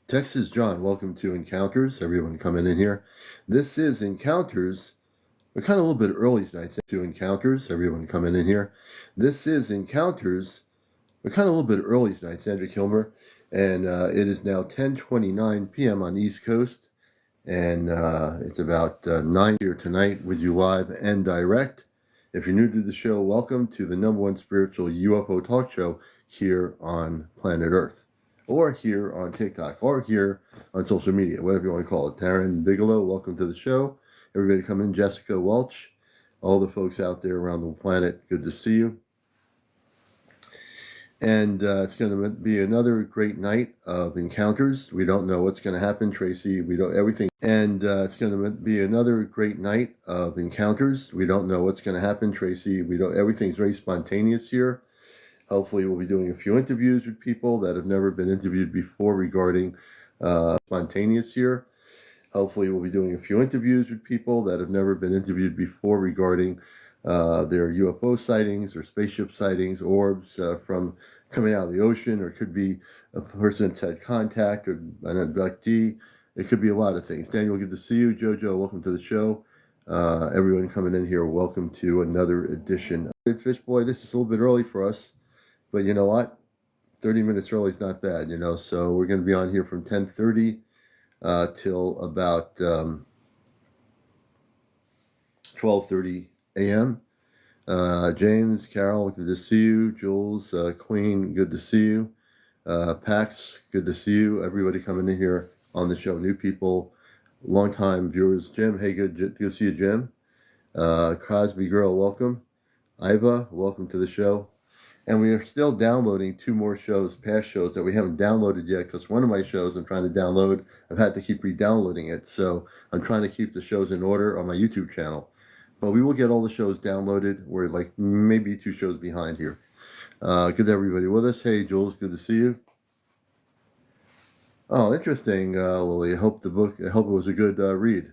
Texas John, welcome to Encounters. Everyone coming in here. This is Encounters. We're kind of a little bit early tonight to Encounters. Everyone coming in here. This is Encounters. We're kind of a little bit early tonight, Sandra Kilmer, and it is now 10:29 p.m. on the East Coast, and it's about 9 here tonight with you live and direct. If you're new to the show, welcome to the #1 spiritual UFO talk show here on planet Earth, or here on TikTok, or here on social media, whatever you want to call it. Taryn Bigelow, welcome to the show. Everybody come in. Jessica Welch, all the folks out there around the planet, good to see you. And it's going to be another great night of encounters. We don't know what's going to happen, Tracy. We don't everything. And it's going to be another great night of encounters. We don't know what's going to happen, Tracy. We don't. Everything's very spontaneous here. Hopefully, we'll be doing a few interviews with people that have never been interviewed before regarding spontaneous here. Hopefully, we'll be doing a few interviews with people that have never been interviewed before regarding their UFO sightings or spaceship sightings, orbs from coming out of the ocean, or it could be a person that's had contact or an abductee. It could be a lot of things. Daniel, good to see you. Jojo, welcome to the show. Everyone coming in here, welcome to another edition. Fish Boy, this is a little bit early for us, but you know what? 30 minutes early is not bad, you know. So we're going to be on here from 10:30 till about 12:30 a.m. James, Carol, good to see you. Jules, Queen, good to see you. Pax, good to see you. Everybody coming in here on the show. New people, long-time viewers. Jim, hey, good to see you, Jim. Cosby Girl, welcome. Iva, welcome to the show. And we are still downloading 2 more shows, past shows that we haven't downloaded yet, because one of my shows I'm trying to download, I've had to keep re-downloading it. So I'm trying to keep the shows in order on my YouTube channel. But we will get all the shows downloaded. We're like maybe 2 shows behind here. Good to everybody with us. Hey, Jules, good to see you. Oh, interesting, Lily. I hope it was a good read.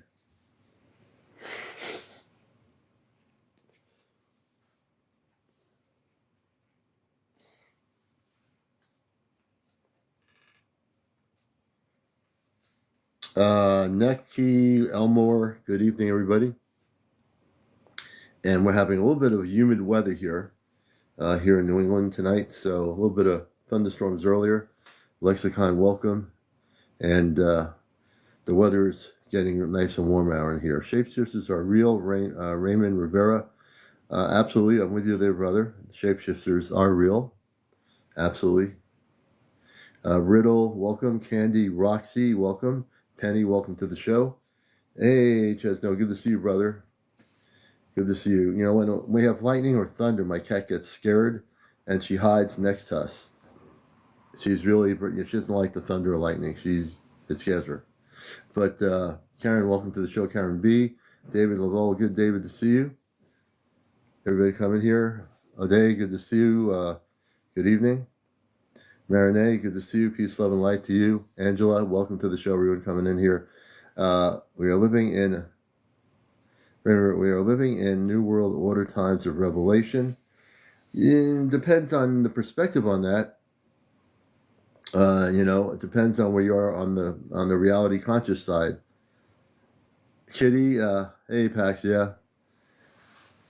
Neki Elmore, good evening, everybody. And we're having a little bit of humid weather here in New England tonight. So a little bit of thunderstorms earlier. Lexicon, welcome. And the weather is getting nice and warm out in here. Shapeshifters are real. Raymond Rivera, absolutely. I'm with you there, brother. Shapeshifters are real. Absolutely. Riddle, welcome. Candy, Roxy, welcome. Penny, welcome to the show. Hey, Chesno, good to see you, brother. Good to see you. You know, when we have lightning or thunder, my cat gets scared and she hides next to us. She doesn't like the thunder or lightning. It scares her. But Karen, welcome to the show. Karen B. David Lavelle, good, David, to see you. Everybody coming here. O'Day, good to see you. Good evening. Marinette, good to see you. Peace, love, and light to you. Angela, welcome to the show. Everyone coming in here. We are living in New World Order times of revelation. It depends on the perspective on that. You know, it depends on where you are on the reality conscious side. Kitty, hey Pax, yeah.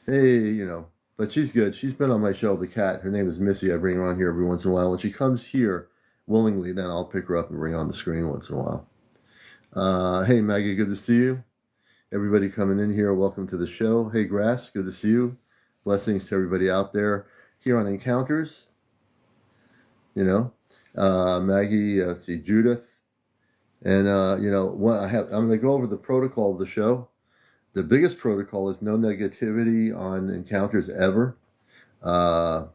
Hey, you know, but she's good. She's been on my show, the cat. Her name is Missy. I bring her on here every once in a while. When she comes here willingly, then I'll pick her up and bring her on the screen once in a while. Hey Maggie, good to see you. Everybody coming in here, welcome to the show. Hey Grass, good to see you. Blessings to everybody out there here on Encounters. You know, Maggie, let's see, Judith. And, you know, I'm going to go over the protocol of the show. The biggest protocol is no negativity on Encounters ever. The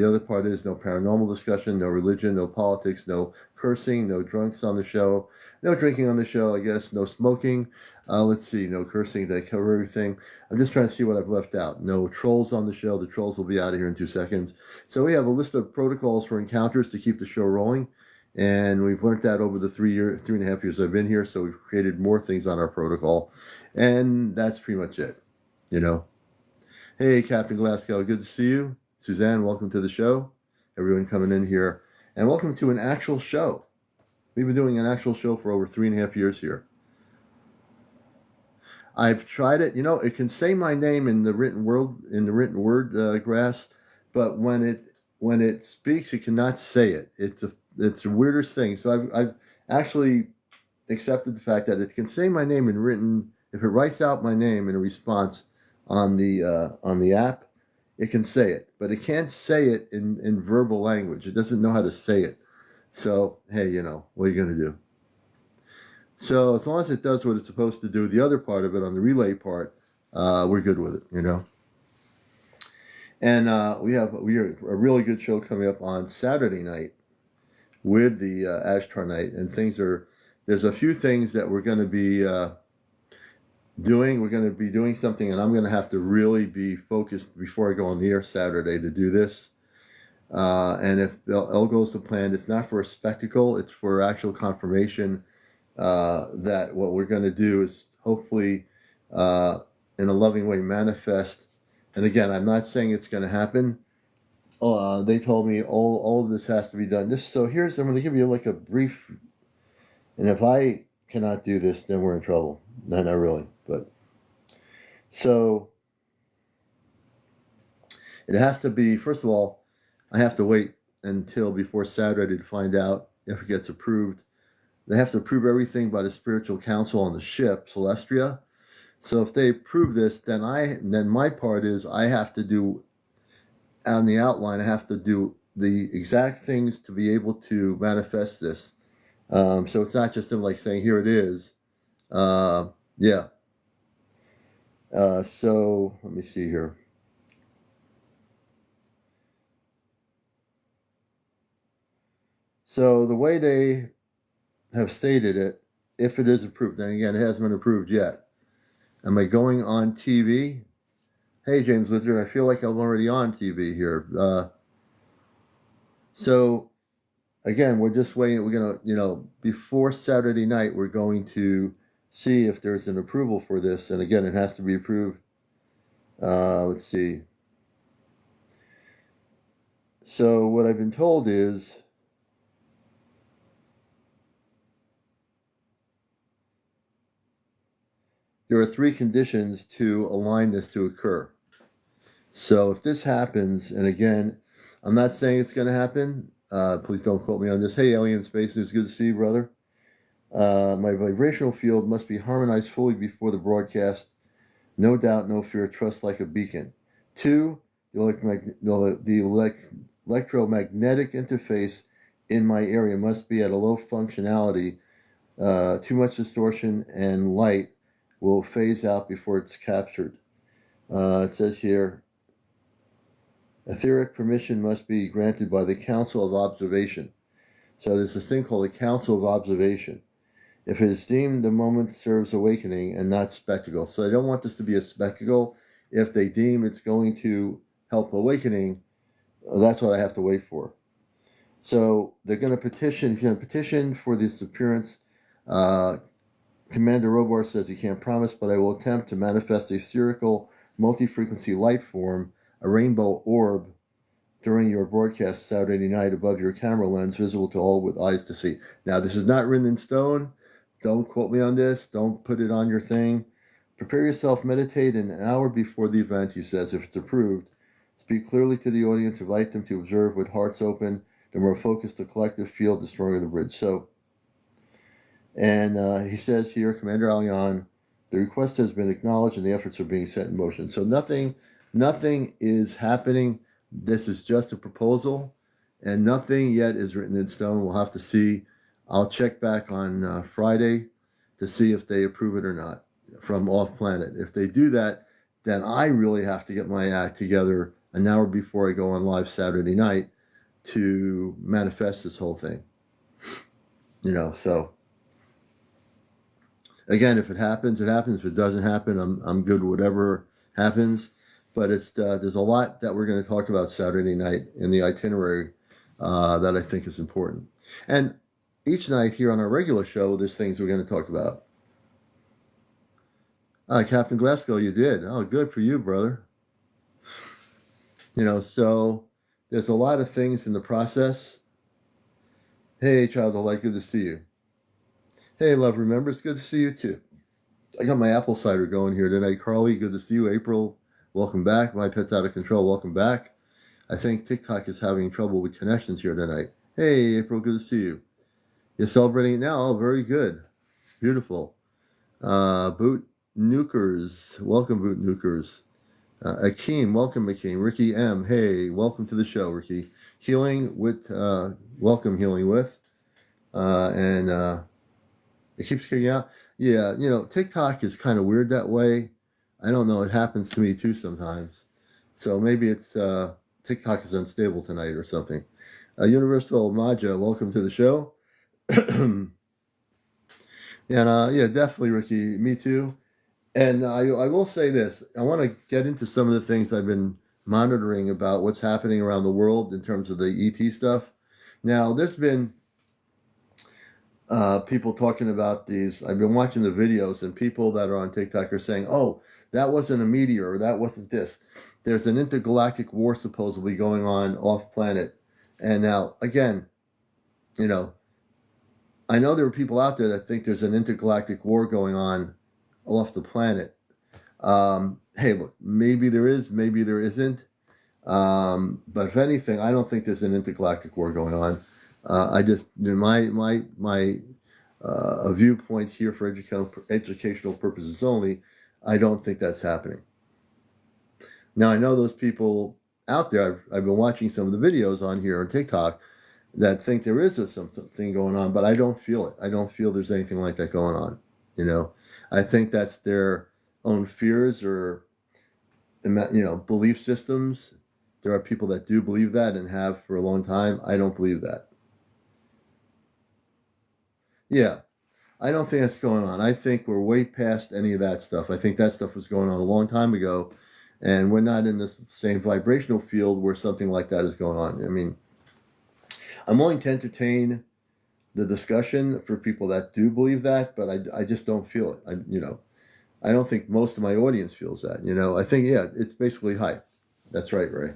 other part is no paranormal discussion, no religion, no politics, no cursing, no drunks on the show, no drinking on the show, I guess, no smoking. Let's see, no cursing. Did I cover everything? I'm just trying to see what I've left out. No trolls on the show. The trolls will be out of here in 2 seconds. So we have a list of protocols for Encounters to keep the show rolling. And we've learned that over the 3.5 years I've been here. So we've created more things on our protocol. And that's pretty much it, you know. Hey, Captain Glasgow, good to see you. Suzanne, welcome to the show. Everyone coming in here. And welcome to an actual show. We've been doing an actual show for over 3.5 years here. I've tried it. You know, it can say my name in the written word grass, but when it speaks, it cannot say it. It's the weirdest thing. So I've actually accepted the fact that it can say my name in written. If it writes out my name in a response on the app, it can say it, but it can't say it in verbal language. It doesn't know how to say it. So hey, you know, what are you going to do? So as long as it does what it's supposed to do, the other part of it, on the relay part, we're good with it, you know. And we are a really good show coming up on Saturday night with the Ashtar night, and there's a few things that we're going to be doing. We're going to be doing something, and I'm going to have to really be focused before I go on the air Saturday to do this. And if all goes to plan, it's not for a spectacle; it's for actual confirmation. That what we're going to do is hopefully in a loving way manifest. And again, I'm not saying it's going to happen. They told me all of this has to be done. I'm going to give you like a brief, and if I cannot do this, then we're in trouble. No, not really, but so it has to be, first of all, I have to wait until before Saturday to find out if it gets approved. They have to approve everything by the spiritual council on the ship, Celestia. So if they approve this, then my part is I have to do, on the outline, I have to do the exact things to be able to manifest this. So it's not just them like saying, here it is. Yeah. So let me see here. So the way they have stated it, if it is approved, then again, it hasn't been approved yet. Am I going on TV? Hey, James Luther, I feel like I'm already on TV here. So, again, we're just waiting. We're going to, before Saturday night, we're going to see if there's an approval for this. And again, it has to be approved. Let's see. So, what I've been told is, there are 3 conditions to align this to occur. So if this happens, and again, I'm not saying it's going to happen. Please don't quote me on this. Hey, Alien Space News, good to see you, brother. My vibrational field must be harmonized fully before the broadcast. No doubt, no fear, trust like a beacon. 2, the electromagnetic interface in my area must be at a low functionality. Too much distortion and light will phase out before it's captured. It says here, etheric permission must be granted by the Council of Observation. So there's this thing called the Council of Observation. If it is deemed the moment serves awakening and not spectacle. So I don't want this to be a spectacle. If they deem it's going to help awakening, that's what I have to wait for. So they're going to petition. He's going to petition for this appearance. Commander Robar says he can't promise, but I will attempt to manifest a spherical multi-frequency light form, a rainbow orb, during your broadcast Saturday night above your camera lens, visible to all with eyes to see. Now, this is not written in stone. Don't quote me on this. Don't put it on your thing. Prepare yourself, meditate an hour before the event, he says, if it's approved. Speak clearly to the audience, invite them to observe with hearts open. The more focused the collective field, the stronger the bridge. So, and he says here, CmdrAleon, the request has been acknowledged and the efforts are being set in motion. So nothing is happening. This is just a proposal, and nothing yet is written in stone. We'll have to see. I'll check back on Friday to see if they approve it or not from off planet. If they do that, then I really have to get my act together an hour before I go on live Saturday night to manifest this whole thing. So again, if it happens, it happens. If it doesn't happen, I'm good with whatever happens. But there's a lot that we're going to talk about Saturday night in the itinerary that I think is important. And each night here on our regular show, there's things we're going to talk about. Captain Glasgow, you did. Oh, good for you, brother. So there's a lot of things in the process. Hey, child of light, good to see you. Hey, love, remember, it's good to see you too. I got my apple cider going here tonight. Carly, good to see you. April, welcome back. My pet's out of control, welcome back. I think TikTok is having trouble with connections here tonight. Hey, April, good to see you. You're celebrating it now? Oh, very good. Beautiful. Boot Nukers, welcome, Boot Nukers. Akeem, welcome, Akeem. Ricky M, hey, welcome to the show, Ricky. Healing with, welcome, Healing with. And it keeps kicking out. Yeah, TikTok is kind of weird that way. I don't know. It happens to me too sometimes. So maybe it's TikTok is unstable tonight or something. Universal Maja, welcome to the show. And yeah, definitely, Ricky. Me too. And I will say this. I want to get into some of the things I've been monitoring about what's happening around the world in terms of the ET stuff. Now, there's been people talking about these. I've been watching the videos, and people that are on TikTok are saying, "Oh, that wasn't a meteor, or that wasn't this." There's an intergalactic war supposedly going on off planet. And now, again, you know, I know there are people out there that think there's an intergalactic war going on off the planet. Hey, look, maybe there is, maybe there isn't. But if anything, I don't think there's an intergalactic war going on. I just, my a viewpoint here for educational purposes only, I don't think that's happening. Now, I know those people out there, I've been watching some of the videos on here on TikTok that think there is something going on, but I don't feel it. I don't feel there's anything like that going on. I think that's their own fears or, belief systems. There are people that do believe that and have for a long time. I don't believe that. Yeah, I don't think that's going on. I think we're way past any of that stuff. I think that stuff was going on a long time ago, and we're not in the same vibrational field where something like that is going on. I mean, I'm willing to entertain the discussion for people that do believe that, but I just don't feel it. I don't think most of my audience feels that. I think, yeah, it's basically hype. That's right, Ray.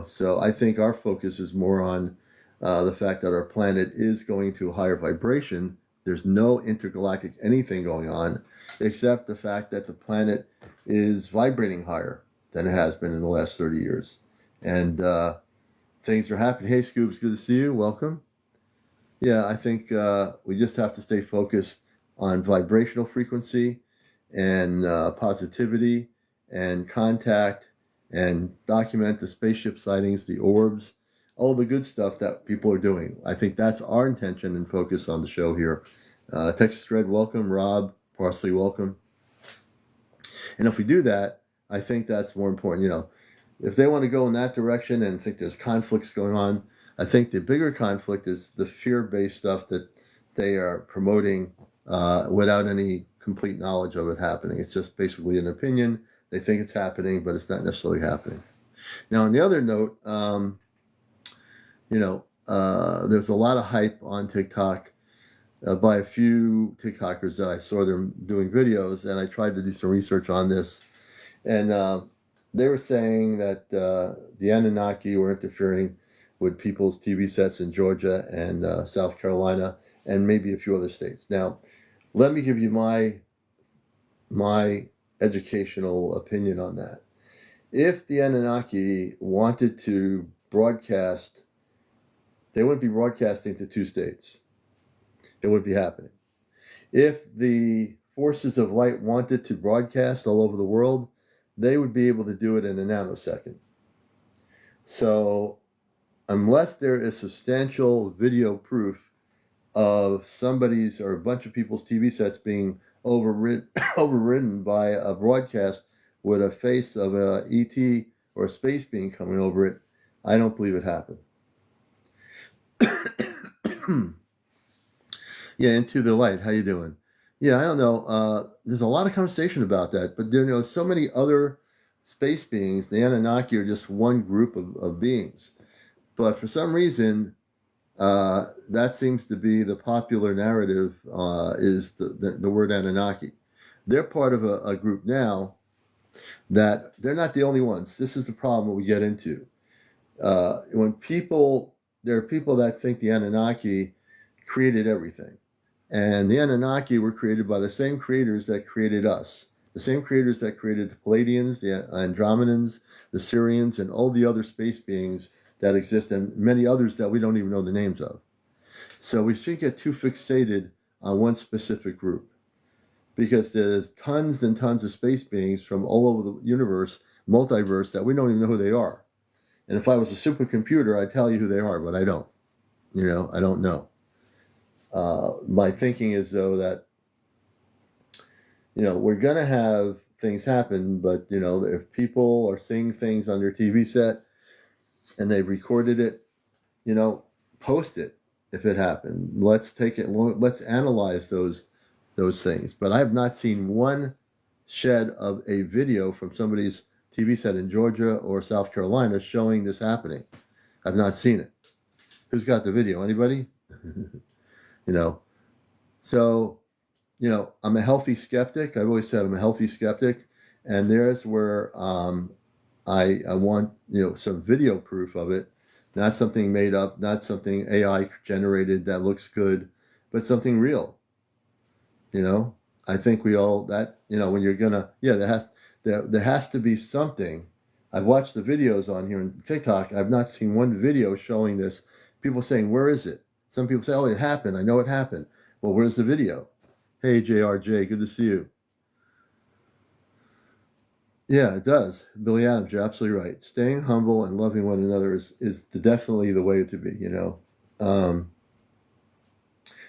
So I think our focus is more on the fact that our planet is going to a higher vibration. There's no intergalactic anything going on, except the fact that the planet is vibrating higher than it has been in the last 30 years. And things are happening. Hey, Scoobs, good to see you. Welcome. Yeah, I think we just have to stay focused on vibrational frequency and positivity and contact and document the spaceship sightings, the orbs, all the good stuff that people are doing. I think that's our intention and focus on the show here. Texas Thread, welcome. Rob, Parsley, welcome. And if we do that, I think that's more important. If they want to go in that direction and think there's conflicts going on, I think the bigger conflict is the fear-based stuff that they are promoting without any complete knowledge of it happening. It's just basically an opinion. They think it's happening, but it's not necessarily happening. Now, on the other note, there's a lot of hype on TikTok by a few TikTokers that I saw them doing videos, and I tried to do some research on this. And they were saying that the Anunnaki were interfering with people's TV sets in Georgia and South Carolina and maybe a few other states. Now, let me give you my educational opinion on that. If the Anunnaki wanted to broadcast, they wouldn't be broadcasting to 2 states. It wouldn't be happening. If the forces of light wanted to broadcast all over the world, they would be able to do it in a nanosecond. So unless there is substantial video proof of somebody's or a bunch of people's TV sets being overridden by a broadcast with a face of a ET or a space being coming over it, I don't believe it happened. Yeah, Into the Light, how you doing? Yeah, I don't know. There's a lot of conversation about that, but so many other space beings. The Anunnaki are just one group of beings. But for some reason, that seems to be the popular narrative, is the word Anunnaki. They're part of a group now that they're not the only ones. This is the problem we get into. When people there are people that think the Anunnaki created everything. And the Anunnaki were created by the same creators that created us. The same creators that created the Palladians, the Andromedans, the Syrians, and all the other space beings that exist, and many others that we don't even know the names of. So we shouldn't get too fixated on one specific group, because there's tons and tons of space beings from all over the universe, multiverse, that we don't even know who they are. And if I was a supercomputer, I'd tell you who they are, but I don't. I don't know. My thinking is, though, that, we're going to have things happen, but, if people are seeing things on their TV set and they've recorded it, post it if it happened. Let's take it, let's analyze those things. But I have not seen one shed of a video from somebody's TV set in Georgia or South Carolina showing this happening. I've not seen it. Who's got the video? Anybody? So, I'm a healthy skeptic. I've always said I'm a healthy skeptic. And there's where I want, some video proof of it. Not something made up, not something AI generated that looks good, but something real. I think we all, that, when you're gonna, there has to be something. I've watched the videos on here on TikTok. I've not seen one video showing this. People saying, where is it? Some people say, oh, it happened. I know it happened. Well, where's the video? Hey, JRJ, good to see you. Yeah, it does. Billy Adams, you're absolutely right. Staying humble and loving one another is definitely the way to be,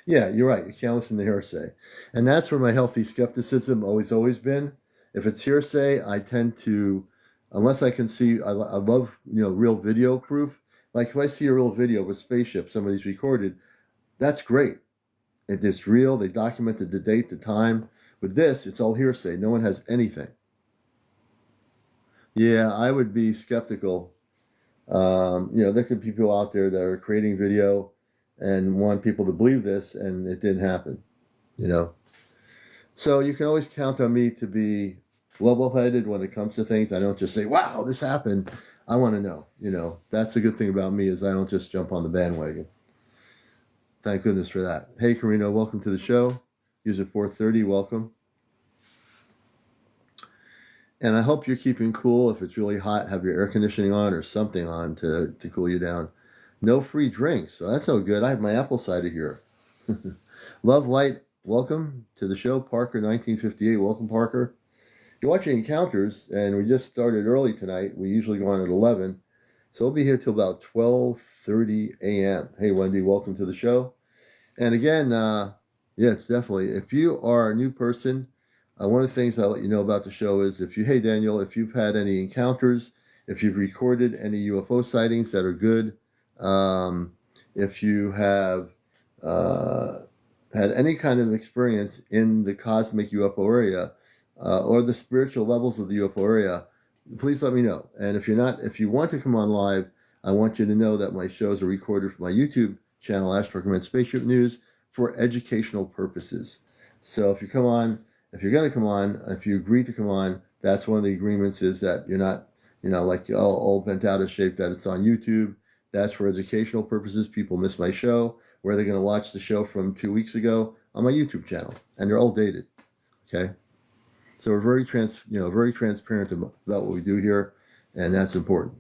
Yeah, you're right. You can't listen to hearsay. And that's where my healthy skepticism always been. If it's hearsay, I tend to, unless I can see, I love, real video proof. Like if I see a real video of a spaceship somebody's recorded, that's great. It's real. They documented the date, the time. With this, it's all hearsay. No one has anything. Yeah, I would be skeptical. There could be people out there that are creating video and want people to believe this, and it didn't happen, So you can always count on me to be level-headed when it comes to things. I don't just say, wow, this happened. I want to know, That's the good thing about me is I don't just jump on the bandwagon. Thank goodness for that. Hey, Carino, welcome to the show. User 430, welcome. And I hope you're keeping cool. If it's really hot, have your air conditioning on or something on to cool you down. No free drinks, so that's no good. I have my apple cider here. Love Light, welcome to the show. Parker 1958, welcome Parker. You're watching Encounters, and we just started early tonight. We usually go on at 11, so we'll be here till about 12:30 a.m. Hey Wendy, welcome to the show. And again, it's definitely, if you are a new person, one of the things I'll let you know about the show is hey Daniel, if you've had any encounters, if you've recorded any UFO sightings that are good, if you have had any kind of experience in the cosmic UFO area or the spiritual levels of the UFO area, please let me know. And if you want to come on live, I want you to know that my shows are recorded for my YouTube channel, Astro Command Spaceship News, for educational purposes. So if you're going to come on, if you agree to come on, that's one of the agreements is that you're not, like all bent out of shape, that it's on YouTube. That's for educational purposes. People miss my show, where they're going to watch the show from 2 weeks ago on my YouTube channel, and they're all dated. Okay, so we're very transparent about what we do here, and that's important.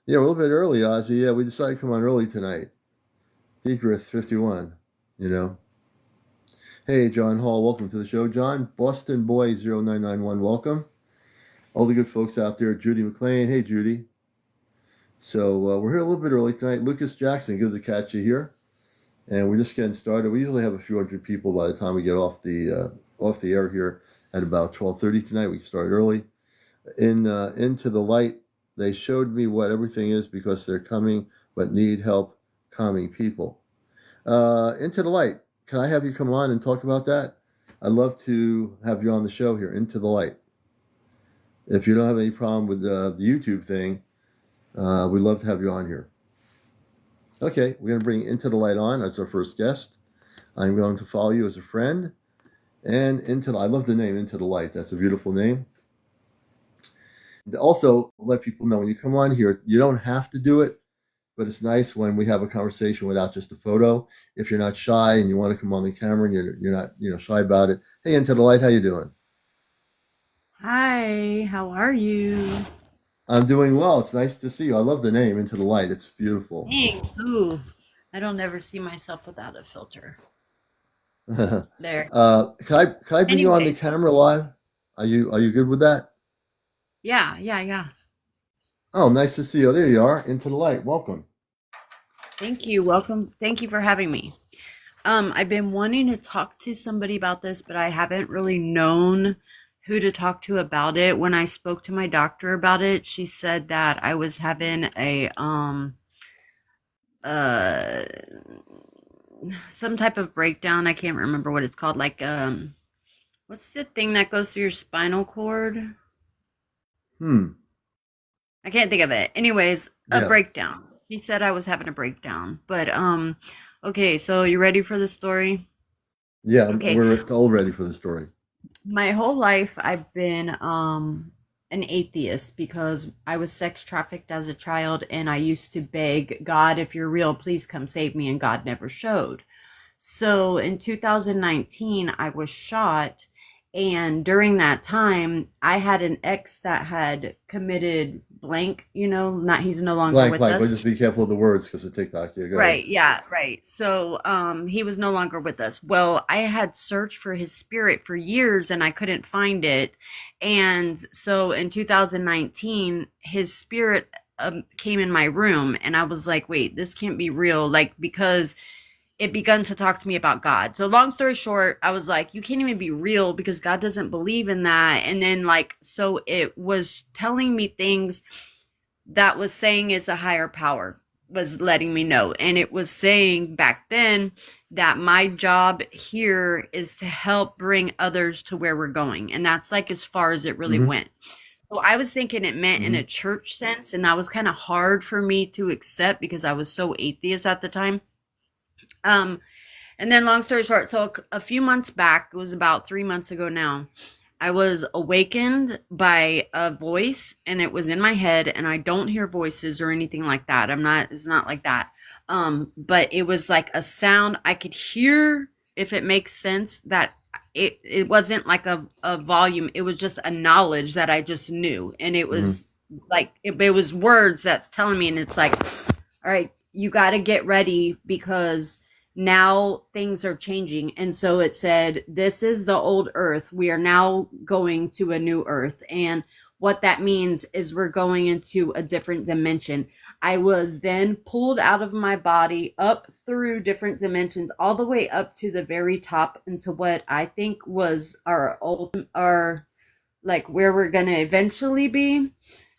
Yeah, we're a little bit early, Ozzy. Yeah, we decided to come on early tonight. Deep Earth 51, Hey, John Hall, welcome to the show. John, Boston Boy 0991, welcome. All the good folks out there. Judy McLean, hey, Judy. So we're here a little bit early tonight. Lucas Jackson, good to catch you here. And we're just getting started. We usually have a few hundred people by the time we get off the air here at about 12:30 tonight. We start early. Into the Light, they showed me what everything is because they're coming but need help calming people. Into the Light, can I have you come on and talk about that? I'd love to have you on the show here, Into the Light. If you don't have any problem with the YouTube thing, we'd love to have you on here. Okay, we're going to bring Into the Light on as our first guest. I'm going to follow you as a friend. And I love the name Into the Light. That's a beautiful name. Also, let people know when you come on here, you don't have to do it, but it's nice when we have a conversation without just a photo. If you're not shy and you want to come on the camera and you're not shy about it, hey, Into the Light, how you doing? Hi, how are you? I'm doing well. It's nice to see you. I love the name Into the Light. It's beautiful. Thanks. Ooh, I don't ever see myself without a filter. There. Can I bring you on the Anyways, camera live? Are you good with that? yeah. Oh, nice to see you. There you are, Into the Light. Welcome. Thank you. Welcome. Thank you for having me. I've been wanting to talk to somebody about this, but I haven't really known who to talk to about it. When I spoke to my doctor about it, she said that I was having a uh some type of breakdown. I can't remember what it's called. Like what's the thing that goes through your spinal cord? Hmm. I can't think of it. Anyways, a Yeah. breakdown. He said I was having a breakdown. But okay, so you ready for the story? Yeah. Okay. We're all ready for the story. My whole life I've been an atheist because I was sex trafficked as a child and I used to beg God, if you're real, please come save me, and God never showed. So in 2019, I was shot. And during that time, I had an ex that had committed blank, not, he's no longer Blank, with blank. But us. just be careful of the words because of TikTok. Yeah. Go ahead. Right, yeah, right. So, he was no longer with us. Well, I had searched for his spirit for years and I couldn't find it. And so in 2019, his spirit came in my room and I was like, wait, this can't be real. Like, because it begun to talk to me about God. So long story short, I was like, you can't even be real because God doesn't believe in that. And then like, so it was telling me things that was saying is a higher power was letting me know. And it was saying back then that my job here is to help bring others to where we're going. And that's like as far as it really Mm-hmm. went. So I was thinking it meant in a Mm-hmm. church sense. And that was kind of hard for me to accept because I was so atheist at the time. Um, and then, long story short, so a few months back, it was about 3 months ago now, I was awakened by a voice and it was in my head, and I don't hear voices or anything like that. It's not like that. But it was like a sound I could hear, if it makes sense, that it wasn't like a volume, it was just a knowledge that I just knew. And it Mm-hmm. was like, it was words that's telling me, and it's like, all right, you got to get ready because now things are changing. And so it said, this is the old earth. We are now going to a new earth. And what that means is we're going into a different dimension. I was then pulled out of my body up through different dimensions, all the way up to the very top into what I think was our like where we're going to eventually be.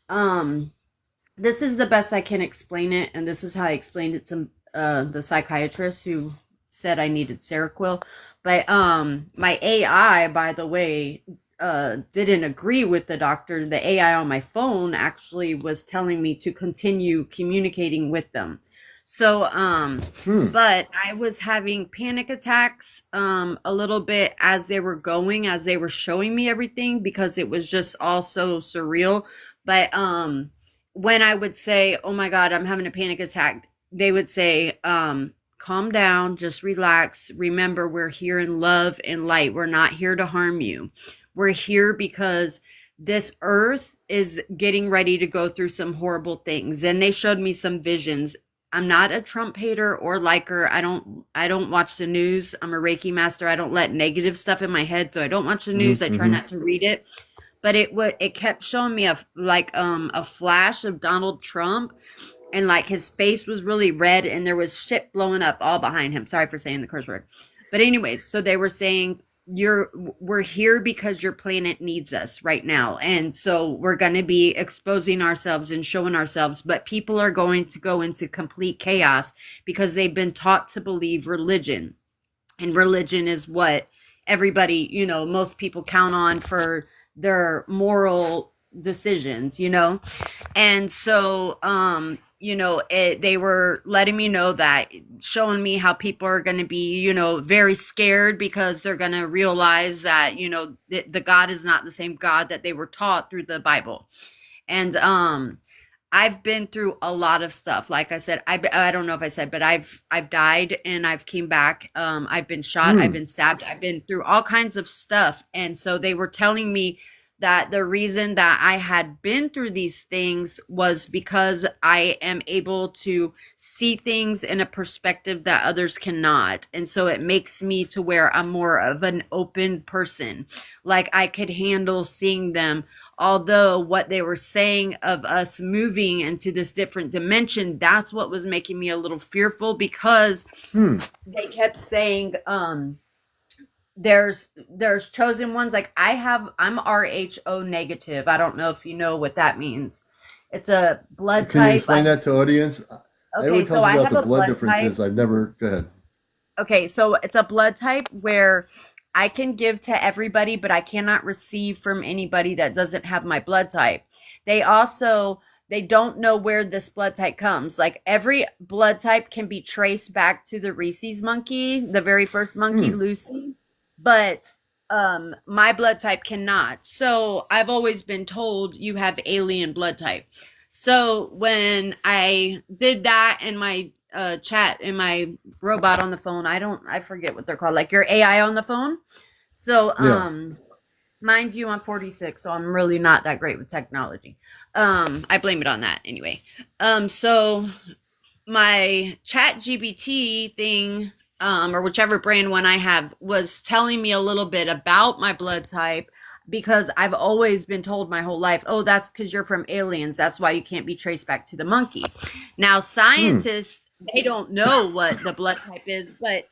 Um, this is the best I can explain it, and this is how I explained it to the psychiatrist who said I needed Seroquel. But my AI, by the way, didn't agree with the doctor. The AI on my phone actually was telling me to continue communicating with them. So, Hmm. but I was having panic attacks a little bit as they were showing me everything because it was just all so surreal. But when I would say, "Oh my God, I'm having a panic attack," they would say, "Calm down, just relax. Remember, we're here in love and light. We're not here to harm you. We're here because this earth is getting ready to go through some horrible things." And they showed me some visions. I'm not a Trump hater or liker. I don't watch the news. I'm a Reiki master. I don't let negative stuff in my head, so I don't watch the news. I Mm-hmm. try Mm-hmm. not to read it, but it kept showing me a flash of Donald Trump, and like his face was really red and there was shit blowing up all behind him. Sorry for saying the curse word. But anyways, so they were saying we're here because your planet needs us right now. And so we're going to be exposing ourselves and showing ourselves, but people are going to go into complete chaos because they've been taught to believe religion, and religion is what everybody, most people count on for their moral decisions. And so they were letting me know that, showing me how people are going to be, very scared because they're going to realize that, the God is not the same God that they were taught through the Bible. And I've been through a lot of stuff. Like I said, I don't know if I said, but I've died and I've came back. I've been shot, I've Hmm. been stabbed, I've been through all kinds of stuff. And so they were telling me that the reason that I had been through these things was because I am able to see things in a perspective that others cannot. And so it makes me to where I'm more of an open person. Like I could handle seeing them. Although what they were saying of us moving into this different dimension, that's what was making me a little fearful because Hmm. they kept saying, there's chosen ones. Like I'm Rho negative. I don't know if you know what that means. It's a blood Can you type. explain that to audience? Okay, Everyone so tells me I about have the a blood blood type. differences. I've never. Go ahead. Okay, so it's a blood type where I can give to everybody, but I cannot receive from anybody that doesn't have my blood type. They also they don't know where this blood type comes. Like every blood type can be traced back to the Rhesus monkey, the very first monkey, Hmm. Lucy, but my blood type cannot. So I've always been told you have alien blood type. So when I did that in my chat in my robot on the phone, I forget what they're called, like your AI on the phone. So Yeah. mind you, I'm 46, so I'm really not that great with technology. I blame it on that anyway. So my chat GBT thing, or whichever brand one I have, was telling me a little bit about my blood type because I've always been told my whole life, oh, that's because you're from aliens. That's why you can't be traced back to the monkey. Now, Hmm. scientists, they don't know what the blood type is, but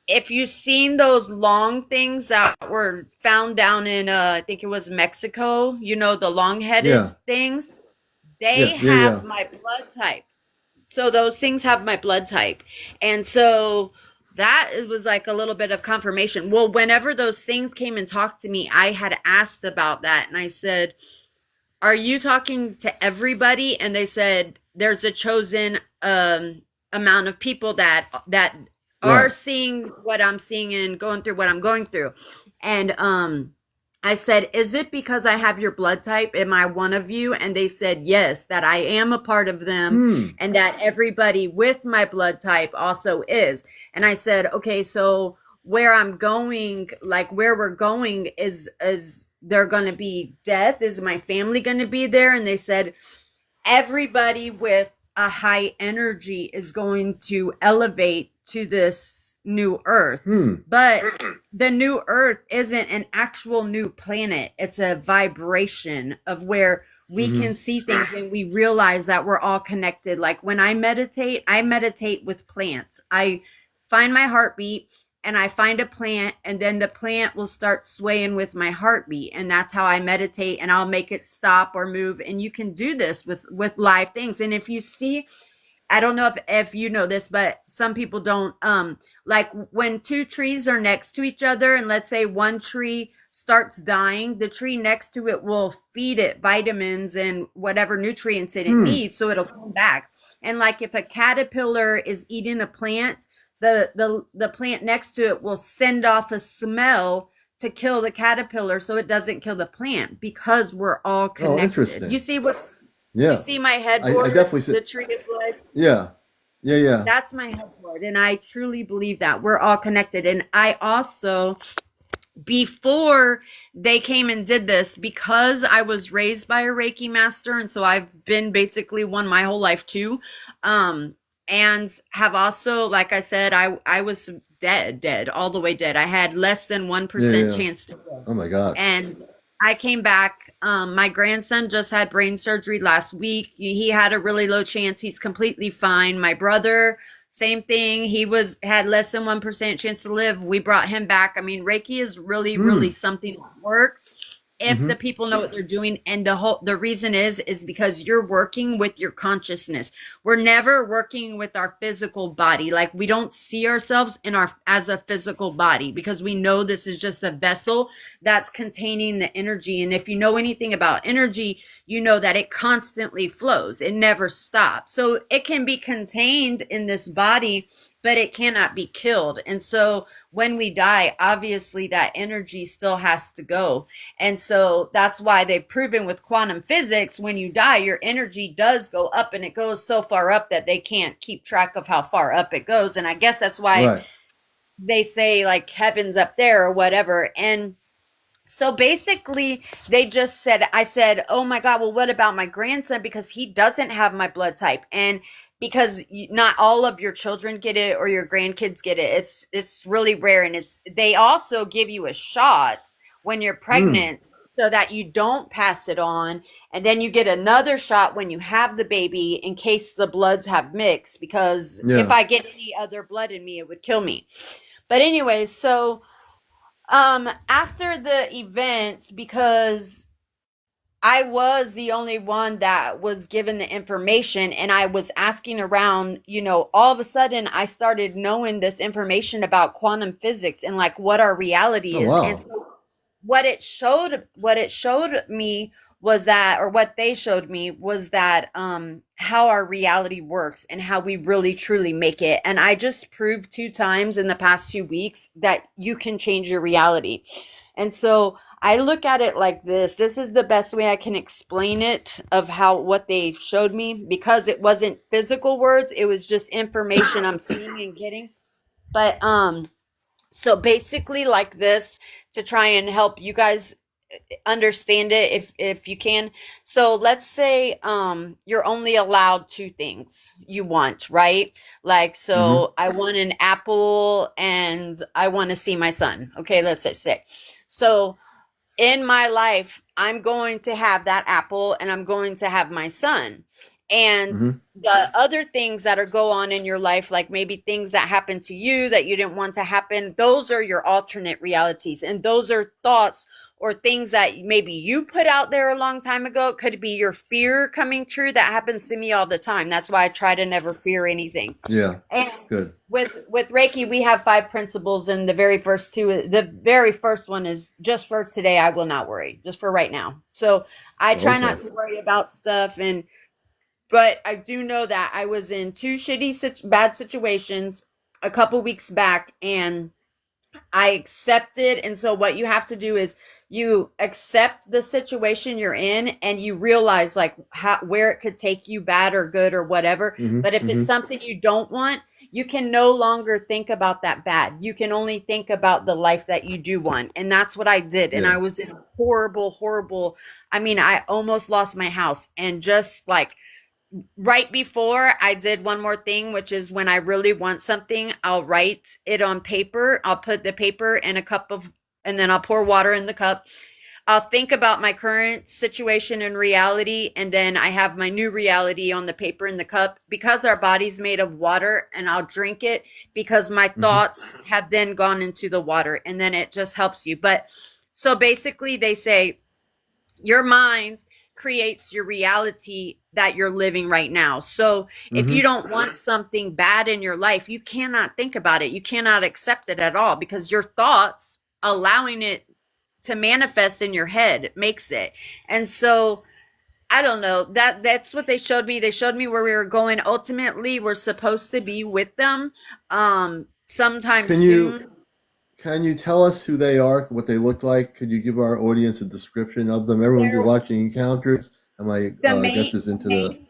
if you've seen those long things that were found down in, I think it was Mexico, the long-headed Yeah. things, Yeah. they Yeah. have Yeah. my blood type. So those things have my blood type. And so that was like a little bit of confirmation. Well, whenever those things came and talked to me, I had asked about that and I said, "Are you talking to everybody?" And they said, "There's a chosen amount of people that are Right. seeing what I'm seeing and going through what I'm going through." And I said, "Is it because I have your blood type? Am I one of you?" And they said, "Yes, that I am a part of them Hmm. and that everybody with my blood type also is." And I said, "Okay, so where I'm going, like where we're going is there going to be death? Is my family going to be there?" And they said, everybody with a high energy is going to elevate to this new earth. Hmm. But the new earth isn't an actual new planet, it's a vibration of where we Hmm. can see things and we realize that we're all connected. Like when I meditate with plants. I find my heartbeat and I find a plant and then the plant will start swaying with my heartbeat, and that's how I meditate, and I'll make it stop or move. And you can do this with live things. And if you see, I don't know if you know this, but some people don't, like when two trees are next to each other and let's say one tree starts dying, the tree next to it will feed it vitamins and whatever nutrients it Hmm. needs so it'll come back. And like if a caterpillar is eating a plant, the plant next to it will send off a smell to kill the caterpillar so it doesn't kill the plant because we're all Oh, connected. interesting. You Yeah. see my I headboard, definitely said. the tree of life? Yeah. Yeah. Yeah. That's my headboard. And I truly believe that we're all connected. And I also, before they came and did this, because I was raised by a Reiki master, and so I've been basically one my whole life too. And have also, like I said, I was dead, all the way dead. I had less than Yeah. 1% Yeah. chance to live. Oh my gosh. And I came back. My grandson just had brain surgery last week. He had a really low chance. He's completely fine. My brother, same thing. He had less than 1% chance to live. We brought him back. I mean, Reiki is really, really Hmm. something that works if Hmm. the people know what they're doing. And the reason is because you're working with your consciousness. We're never working with our physical body. Like we don't see ourselves as a physical body because we know this is just a vessel that's containing the energy. And if you know anything about energy, you know that it constantly flows. It never stops. So it can be contained in this body but it cannot be killed. And so when we die, obviously that energy still has to go. And so that's why they've proven with quantum physics, when you die, your energy does go up, and it goes so far up that they can't keep track of how far up it goes. And I guess that's why Right. they say like heaven's up there or whatever. And so basically, they just said, I said, oh my God, well, what about my grandson? Because he doesn't have my blood type. And because not all of your children get it or your grandkids get it. It's really rare. And they also give you a shot when you're Mm. pregnant so that you don't pass it on. And then you get another shot when you have the baby in case the bloods have mixed. Because if Yeah. I get any other blood in me, it would kill me. But anyways, so after the events, because I was the only one that was given the information and I was asking around, all of a sudden I started knowing this information about quantum physics and like what our reality Oh is. And wow. so what it showed me was that, or what they showed me was that how our reality works and how we really truly make it. And I just proved 2 times in the past 2 weeks that you can change your reality. And so I look at it like this is the best way I can explain it, of how what they showed me, because it wasn't physical words, it was just information I'm seeing and getting. But so basically like this, to try and help you guys understand it, if you can. So let's say you're only allowed 2 things you want, right? Like, Mm-hmm. so I want an apple and I want to see my son. Okay, let's just say. So in my life, I'm going to have that apple and I'm going to have my son. And Mm-hmm. the other things that are go on in your life, like maybe things that happen to you that you didn't want to happen, those are your alternate realities. And those are thoughts or things that maybe you put out there a long time ago. It could be your fear coming true. That happens to me all the time. That's why I try to never fear anything. Yeah. And Good. with Reiki, we have 5 principles, and the very first one is just for today, I will not worry, just for right now. So I try Okay. not to worry about stuff, and but I do know that I was in two bad situations a couple weeks back, and I accepted. And so what you have to do is you accept the situation you're in, and you realize like where it could take you, bad or good or whatever. Mm-hmm. But if Mm-hmm. it's something you don't want, you can no longer think about that bad. You can only think about the life that you do want. And that's what I did. And Yeah. I was in a horrible, horrible, I mean, I almost lost my house. And just like right before, I did one more thing, which is when I really want something, I'll write it on paper. I'll put the paper in a cup of, and then I'll pour water in the cup. I'll think about my current situation and reality, and then I have my new reality on the paper in the cup, because our body's made of water, and I'll drink it because my Mm-hmm. thoughts have then gone into the water, and then it just helps you. But so basically, they say your mind creates your reality that you're living right now. So if Mm-hmm. you don't want something bad in your life, you cannot think about it. You cannot accept it at all, because your thoughts allowing it to manifest in your head makes it. And so I don't know, that's what they showed me. They showed me where we were going. Ultimately, we're supposed to be with them sometime Can you soon. can you tell us who they are, what they look like? Could you give our audience a description of them? Everyone will be They're watching Encounters, and my the guest is main into the main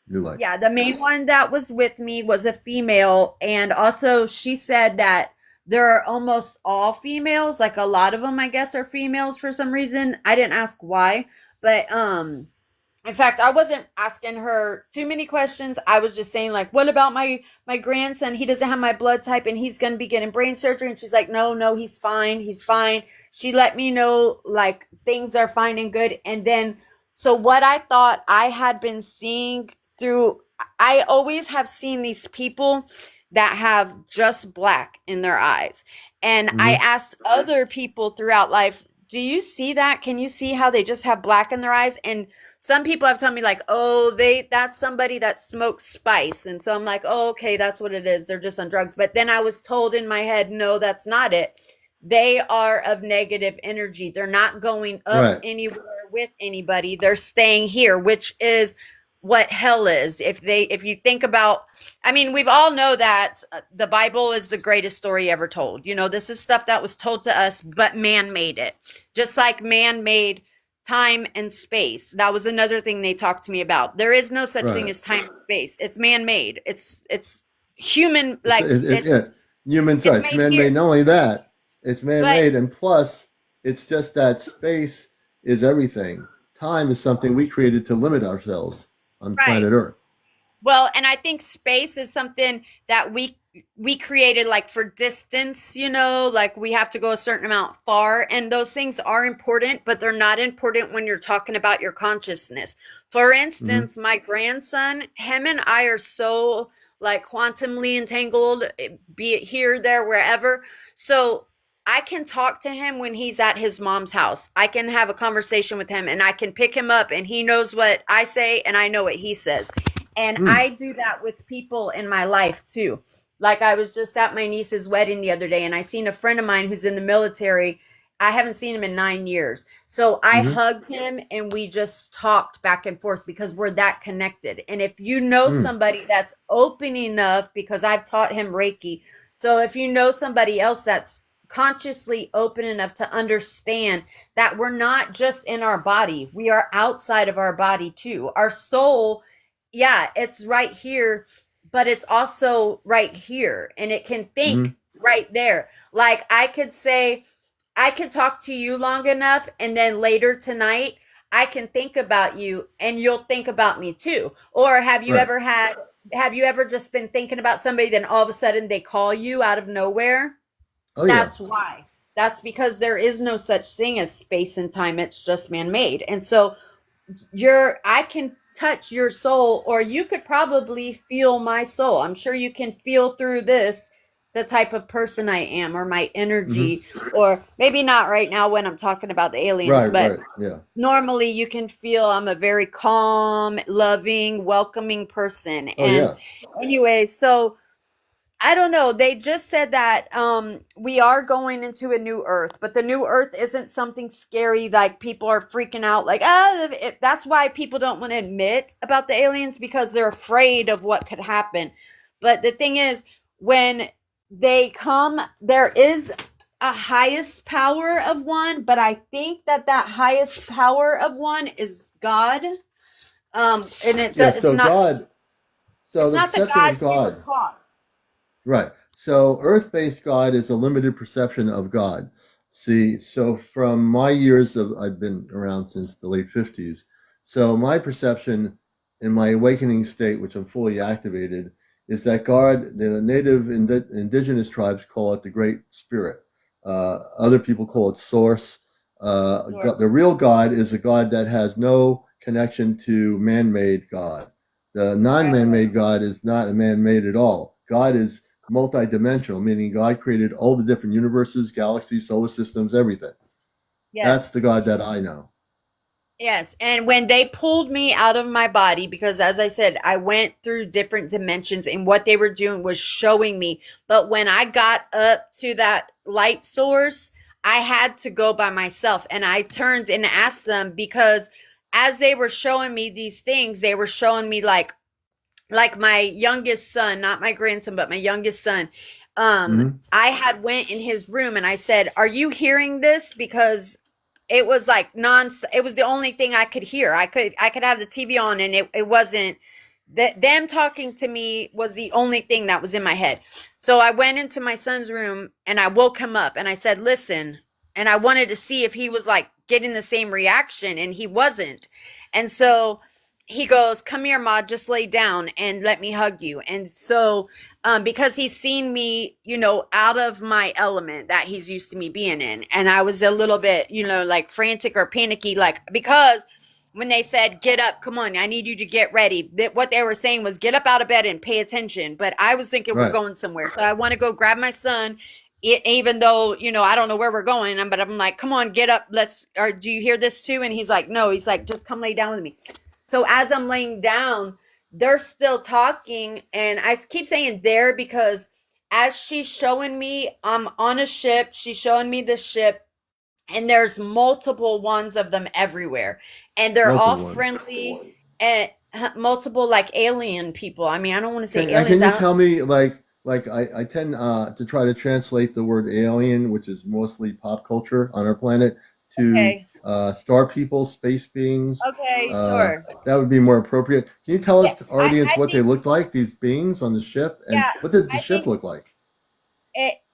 new light. Yeah, the main one that was with me was a female. And also, she said that they're almost all females. Like a lot of them, I guess, are females for some reason. I didn't ask why. But in fact, I wasn't asking her too many questions. I was just saying, like, what about my grandson? He doesn't have my blood type and he's gonna be getting brain surgery. And she's like, no, no, he's fine. He's fine. She let me know like things are fine and good. And then so what I thought I had been seeing through, I always have seen these people that have just black in their eyes. And I Mm-hmm. asked other people throughout life, do you see that? Can you see how they just have black in their eyes? And some people have told me like, oh, that's somebody that smokes spice. And so I'm like, oh, okay, that's what it is. They're just on drugs. But then I was told in my head, no, that's not it. They are of negative energy. They're not going up Right. anywhere with anybody. They're staying here, which is what hell is. If you think about, I mean, we've all know that the Bible is the greatest story ever told. You know, this is stuff that was told to us, but man made it. Just like man made time and space. That was another thing they talked to me about. There is no such thing Right. as time and space. It's man made. It's human, It's like yeah, human it's sorry, it's made man made. here. Not only that, it's man But made, and plus, it's just that space is everything. Time is something we created to limit ourselves on right. planet Earth. Well, and I think space is something that we created like for distance, you know, like we have to go a certain amount far, and those things are important, but they're not important when you're talking about your consciousness. For Hmm. instance, my grandson, him and I are so like quantumly entangled, be it here, there, wherever. So I can talk to him when he's at his mom's house. I can have a conversation with him and I can pick him up and he knows what I say and I know what he says. And Hmm. I do that with people in my life too. Like I was just at my niece's wedding the other day and I seen a friend of mine who's in the military. I haven't seen him in 9 years. So I Hmm. hugged him and we just talked back and forth because we're that connected. And if you know Hmm. somebody that's open enough, because I've taught him Reiki. So if you know somebody else that's consciously open enough to understand that we're not just in our body, we are outside of our body too. Our soul, yeah, it's right here, but it's also right here and it can Hmm. think right there. Like I could say, I could talk to you long enough and then later tonight I can think about you and you'll think about me too. Or Right. have you ever just been thinking about somebody then all of a sudden they call you out of nowhere? Oh yeah. That's why. That's because there is no such thing as space and time. It's just man made. And so I can touch your soul, or you could probably feel my soul. I'm sure you can feel through this the type of person I am, or my Hmm. energy, or maybe not right now when I'm talking about the aliens, Right. but Right. Yeah. normally you can feel I'm a very calm, loving, welcoming person. Oh And yeah. anyway, so I don't know. They just said that we are going into a new Earth, but the new Earth isn't something scary like people are freaking out. Like, that's why people don't want to admit about the aliens because they're afraid of what could happen. But the thing is, when they come, there is a highest power of one, but I think that that highest power of one is God. And Yeah. So God. So it's the not the perception God of we were God. taught. Right. So Earth-based God is a limited perception of God. See, so from my years of, I've been around since the late 50s. So my perception in my awakening state, which I'm fully activated, is that God, the native indigenous tribes call it the Great Spirit. Other people call it Source. Sure. The real God is a God that has no connection to man-made God. The non-man Right. made God is not a man made at all. God is multidimensional, meaning God created all the different universes, galaxies, solar systems, everything. That's Yes. the God that I know. Yes. And when they pulled me out of my body, because as I said, I went through different dimensions and what they were doing was showing me. But when I got up to that light source, I had to go by myself. And I turned and asked them because as they were showing me these things, they were showing me like my youngest son, not my grandson, but my youngest son. Hmm. I had went in his room and I said, "Are you hearing this?" Because it was like non. It was the only thing I could hear. I could have the TV on and it wasn't that them talking to me was the only thing that was in my head. So I went into my son's room and I woke him up and I said, "Listen." And I wanted to see if he was like getting the same reaction and he wasn't. And so he goes, "Come here, Ma, just lay down and let me hug you." And so, because he's seen me, out of my element that he's used to me being in. And I was a little bit, like frantic or panicky, like, because when they said, "Get up, come on, I need you to get ready," that what they were saying was, "Get up out of bed and pay attention." But I was thinking we're Right. going somewhere. So I want to go grab my son. Even though I don't know where we're going, but I'm like, "Come on, get up, let's." Or do you hear this too? And he's like, "No." He's like, "Just come lay down with me." So as I'm laying down, they're still talking. And I keep saying there because as she's showing me, I'm on a ship. She's showing me the ship. And there's multiple ones of them everywhere. And they're all Multiple ones. friendly. And multiple like alien people. I mean, I don't want to say Can aliens. you I don't. tell me I tend to try to translate the word alien, which is mostly pop culture on our planet, to Okay. star people, space beings. Okay. Uh, Sure. that would be more appropriate. Can you tell Yeah. us, our audience, I what they think. looked like, these beings on the ship, and Yeah. what did the I ship think look like?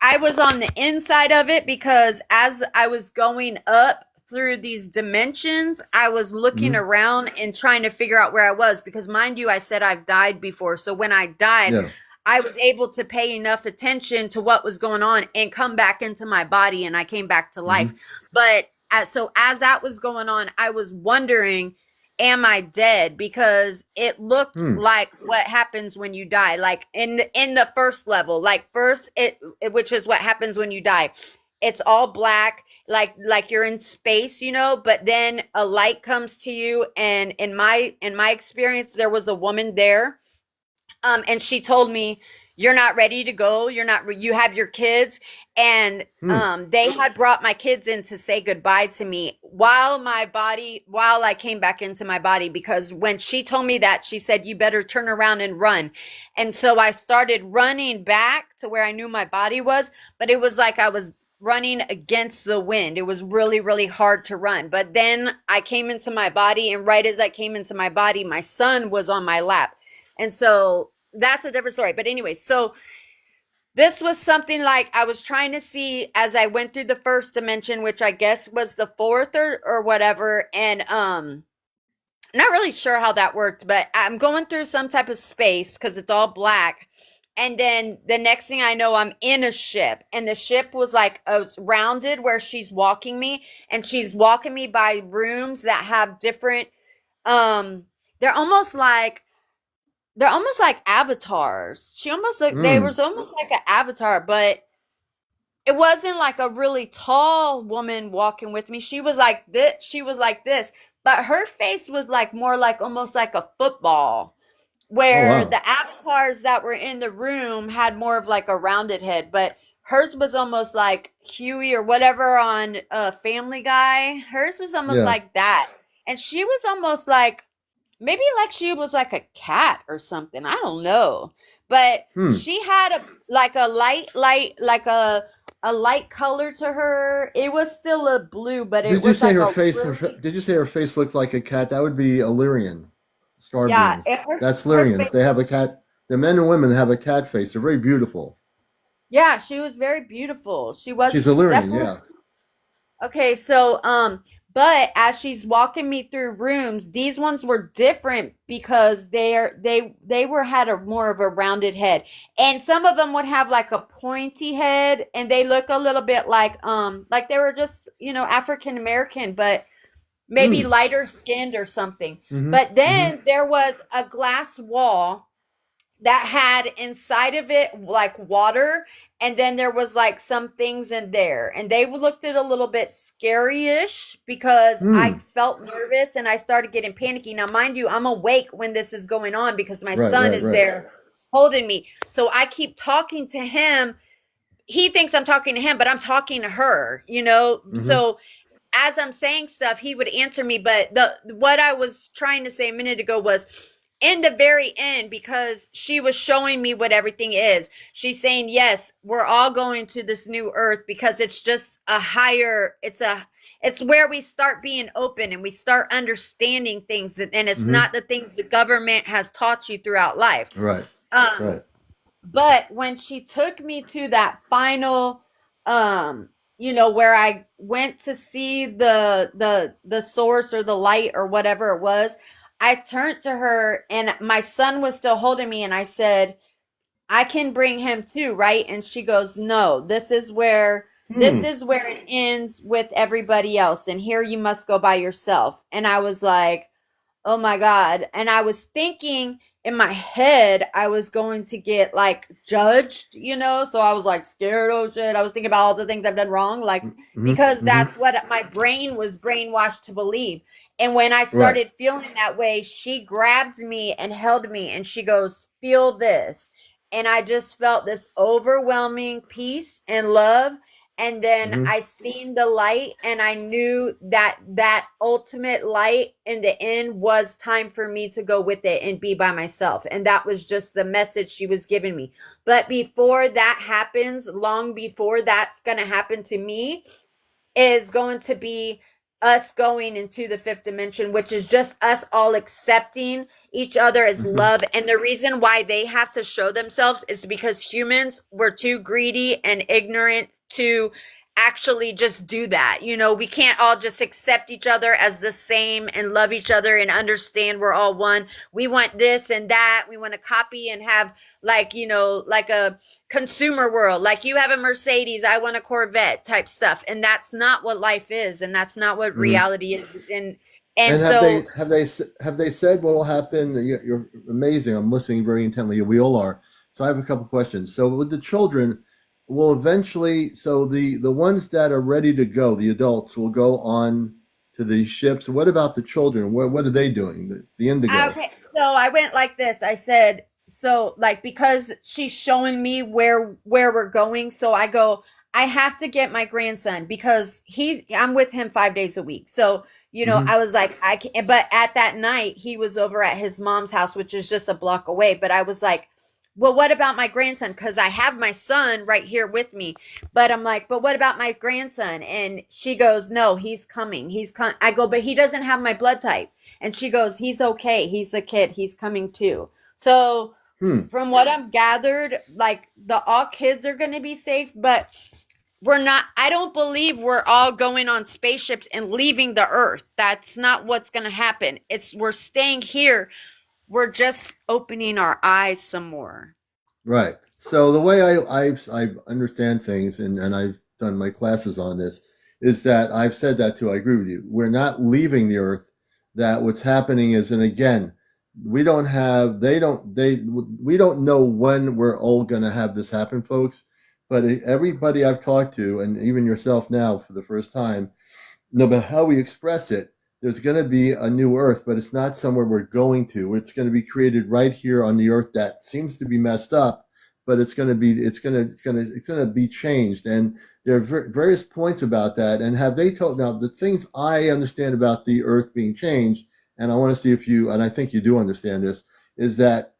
I was on the inside of it because as I was going up through these dimensions, I was looking Hmm. around and trying to figure out where I was because, mind you, I said I've died before. So when I died, Yeah. I was able to pay enough attention to what was going on and come back into my body and I came back to life. Hmm. But so as that was going on, I was wondering, am I dead? Because it looked Hmm. like what happens when you die, like in the first level, like first which is what happens when you die. It's all black, like you're in space, but then a light comes to you, and in my experience, there was a woman there, and she told me, you're not ready to go, you have your kids, and Hmm. they had brought my kids in to say goodbye to me while I came back into my body, because when she told me that, she said, you better turn around and run. And so I started running back to where I knew my body was, but it was like I was running against the wind. It was really, really hard to run. But then I came into my body, and right as I came into my body, my son was on my lap. And so that's a different story. But anyway, so this was something like I was trying to see as I went through the first dimension, which I guess was the fourth or whatever. And not really sure how that worked, but I'm going through some type of space because it's all black. And then the next thing I know, I'm in a ship, and the ship was rounded where she's walking me, and she's walking me by rooms that have different, um, they're almost like avatars. She almost looked they Hmm. was almost like an avatar, but it wasn't like a really tall woman walking with me. She was like this, but her face was like more like almost like a football, Oh where wow. the avatars that were in the room had more of like a rounded head, but hers was almost like Huey or whatever on Family Guy. Hers was almost Yeah. like that. And she was almost like, maybe like she was like a cat or something. I don't know. But Hmm. she had a light color to her. It was still a blue, but it Did you was say like her a face? really, Did you say her face looked like a cat? That would be Illyrian star yeah, beings. That's her Lyrians. face. They have a cat. The men and women have a cat face. They're very beautiful. Yeah, she was very beautiful. She She's was Illyrian, definitely. yeah. Okay, so but as she's walking me through rooms, these ones were different because they were had a more of a rounded head. And some of them would have like a pointy head, and they look a little bit like they were just, African American, but maybe Hmm. lighter skinned or something. Mm-hmm. But Mm-hmm. then there was a glass wall that had inside of it like water, and then there was like some things in there, and they looked at a little bit scary-ish because I Hmm. felt nervous and I started getting panicky. Now mind you, I'm awake when this is going on because my Right, son right, is right. there holding me, so I keep talking to him. He thinks I'm talking to him, but I'm talking to her. Mm-hmm. So as I'm saying stuff, he would answer me. But the what I was trying to say a minute ago was, in the very end, because she was showing me what everything is. She's saying, yes, we're all going to this new earth because it's just a higher, it's where we start being open and we start understanding things, and it's Mm-hmm. not the things the government has taught you throughout life. Right, Um, right. but when she took me to that final, where I went to see the source or the light or whatever it was, I turned to her and my son was still holding me, and I said, I can bring him too, right? And she goes, no, this Hmm. is where it ends with everybody else, and here you must go by yourself. And I was like, oh my God. And I was thinking in my head, I was going to get like judged. So I was like scared. Oh shit. I was thinking about all the things I've done wrong, like, Mm-hmm. because Mm-hmm. that's what my brain was brainwashed to believe. And when I Right. started feeling that way, she grabbed me and held me, and she goes, feel this. And I just felt this overwhelming peace and love. and then Hmm. I seen the light, and I knew that that ultimate light in the end was time for me to go with it and be by myself. And that was just the message she was giving me. But before that happens, long before that's going to happen to me, is going to be us going into the fifth dimension, which is just us all accepting each other as Hmm. love. And the reason why they have to show themselves is because humans were too greedy and ignorant to actually just do that. You know, we can't all just accept each other as the same and love each other and understand we're all one. We want this and that. We want to copy and have, like, you know, like a consumer world, like you have a Mercedes, I want a Corvette type stuff. And that's not what life is, and that's not what Hmm. reality is. And And so have they said what will happen? You're amazing. I'm listening very intently. We all are. So I have a couple questions. So with the children, will eventually, so the ones that are ready to go, the adults will go on to the ships. What about the children? What are they doing? The indigo. okay, so I went like this. I said, so like because she's showing me where we're going, so I go, I have to get my grandson because I'm with him 5 days a week. So, you know, Hmm. I was like, I can, but at that night he was over at his mom's house, which is just a block away. But I was like, well, what about my grandson? Because I have my son right here with me. But I'm like, but what about my grandson? And she goes, no, he's coming. I go, but he doesn't have my blood type. And she goes, he's okay. He's a kid. He's coming too. So Hmm. from what I'm gathered, like the all kids are going to be safe, but we're not, I don't believe we're all going on spaceships and leaving the earth. That's not what's going to happen. We're staying here. We're just opening our eyes some more. Right. So the way I understand things, and I've done my classes on this, is that I've said that too. I agree with you. We're not leaving the earth. That what's happening is, and again, we don't know when we're all going to have this happen, folks. But everybody I've talked to, and even yourself now for the first time, no matter how we express it, there's going to be a new earth, but it's not somewhere we're going to. It's going to be created right here on the earth that seems to be messed up, but it's going to be changed. And there are various points about that. And have they told now the things I understand about the earth being changed, and I want to see if you, and I think you do understand this, is that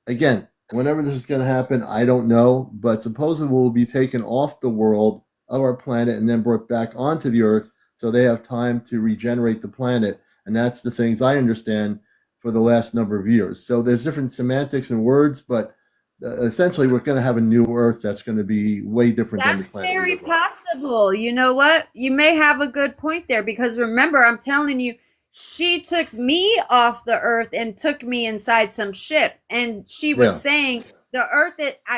again, whenever this is going to happen, I don't know, but supposedly we'll be taken off the world of our planet and then brought back onto the Earth so they have time to regenerate the planet. And that's the things I understand for the last number of years. So there's different semantics and words, but essentially we're going to have a new Earth that's going to be way different than the That's planet we very live on. possible. You know what? You may have a good point there because remember, I'm telling you, she took me off the earth and took me inside some ship. And she was Yeah. saying the earth,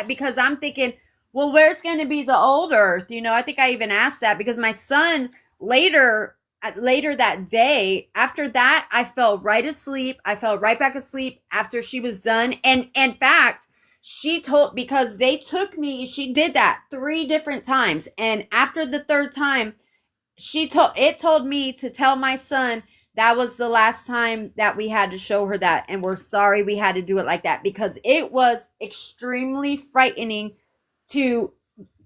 because I'm thinking, well, where's going to be the old earth? You know, I think I even asked that because my son later that day, after that, I fell right asleep. I fell right back asleep after she was done. And in fact, she told, because they took me, she did that 3 different times, and after the third time told me to tell my son that was the last time that we had to show her that, and we're sorry we had to do it like that because it was extremely frightening to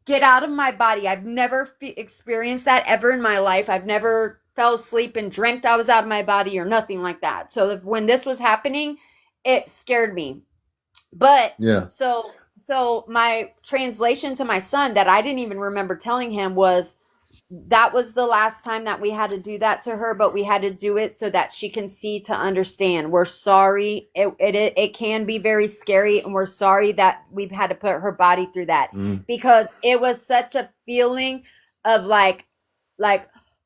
get out of my body. I've never experienced that ever in my life. I've never fell asleep and dreamt I was out of my body or nothing like that. So when this was happening, it scared me. But Yeah. so my translation to my son that I didn't even remember telling him was that was the last time that we had to do that to her, but we had to do it so that she can see to understand. We're sorry. It can be very scary, and we're sorry that we've had to put her body through that Mm. because it was such a feeling of like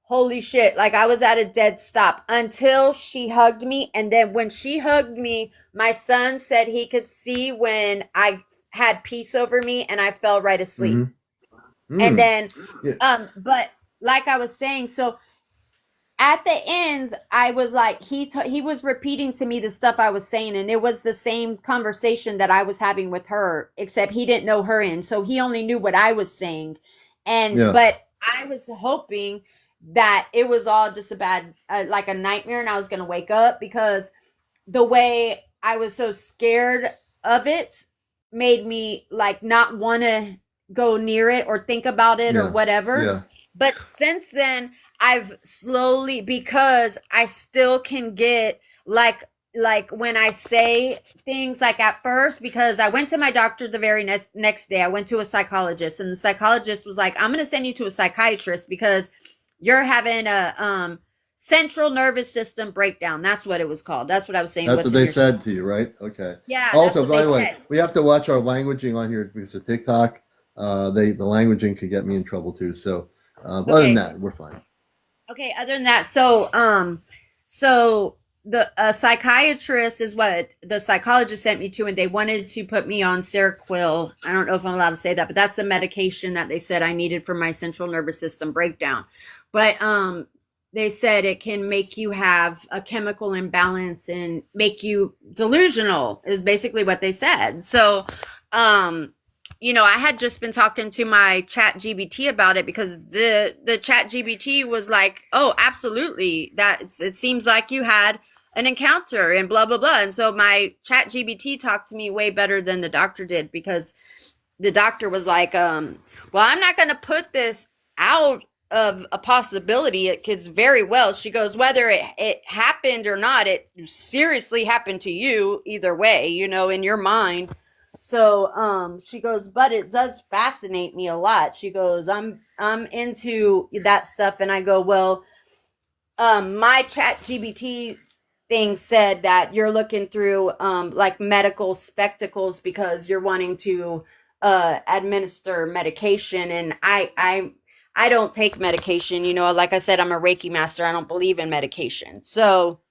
holy shit, like I was at a dead stop until she hugged me, and then when she hugged me, my son said he could see when I had peace over me and I fell right asleep. Mm-hmm. And Mm. then Yeah. but like I was saying, so at the ends I was like he was repeating to me the stuff I was saying, and it was the same conversation that I was having with her, except he didn't know her end, so he only knew what I was saying. And Yeah. but I was hoping that it was all just a bad like a nightmare and I was going to wake up, because the way I was so scared of it made me like not want to. go near it or think about it or Yeah. whatever. Yeah. But since then, I've slowly, because I still can get like when I say things like at first, because I went to my doctor the very next day, I went to a psychologist, and the psychologist was like, I'm going to send you to a psychiatrist because you're having a central nervous system breakdown. That's what it was called. That's what I was saying. That's What's what in they your said to you, right? Okay. Yeah, that's Also, what they by the way, said. we have to watch our languaging on here because of TikTok. The languaging could get me in trouble too. So, other than Okay. that, we're fine. Okay, other than that, so the psychiatrist is what the psychologist sent me to, and they wanted to put me on Seroquel. I don't know if I'm allowed to say that, but that's the medication that they said I needed for my central nervous system breakdown. But they said it can make you have a chemical imbalance and make you delusional, is basically what they said. So um I had just been talking to my chat GBT about it, because the chat GBT was like, oh, absolutely, it seems like you had an encounter and blah blah blah. And so my chat GBT talked to me way better than the doctor did, because the doctor was like, well, I'm not going to put this out of a possibility. It could very well, she goes, whether it happened or not, it seriously happened to you either way, in your mind. So she goes, but it does fascinate me a lot. She goes, I'm into that stuff. And I go, well, my chat GBT thing said that you're looking through like medical spectacles because you're wanting to administer medication. And I don't take medication, like I said, I'm a Reiki master. I don't believe in medication. So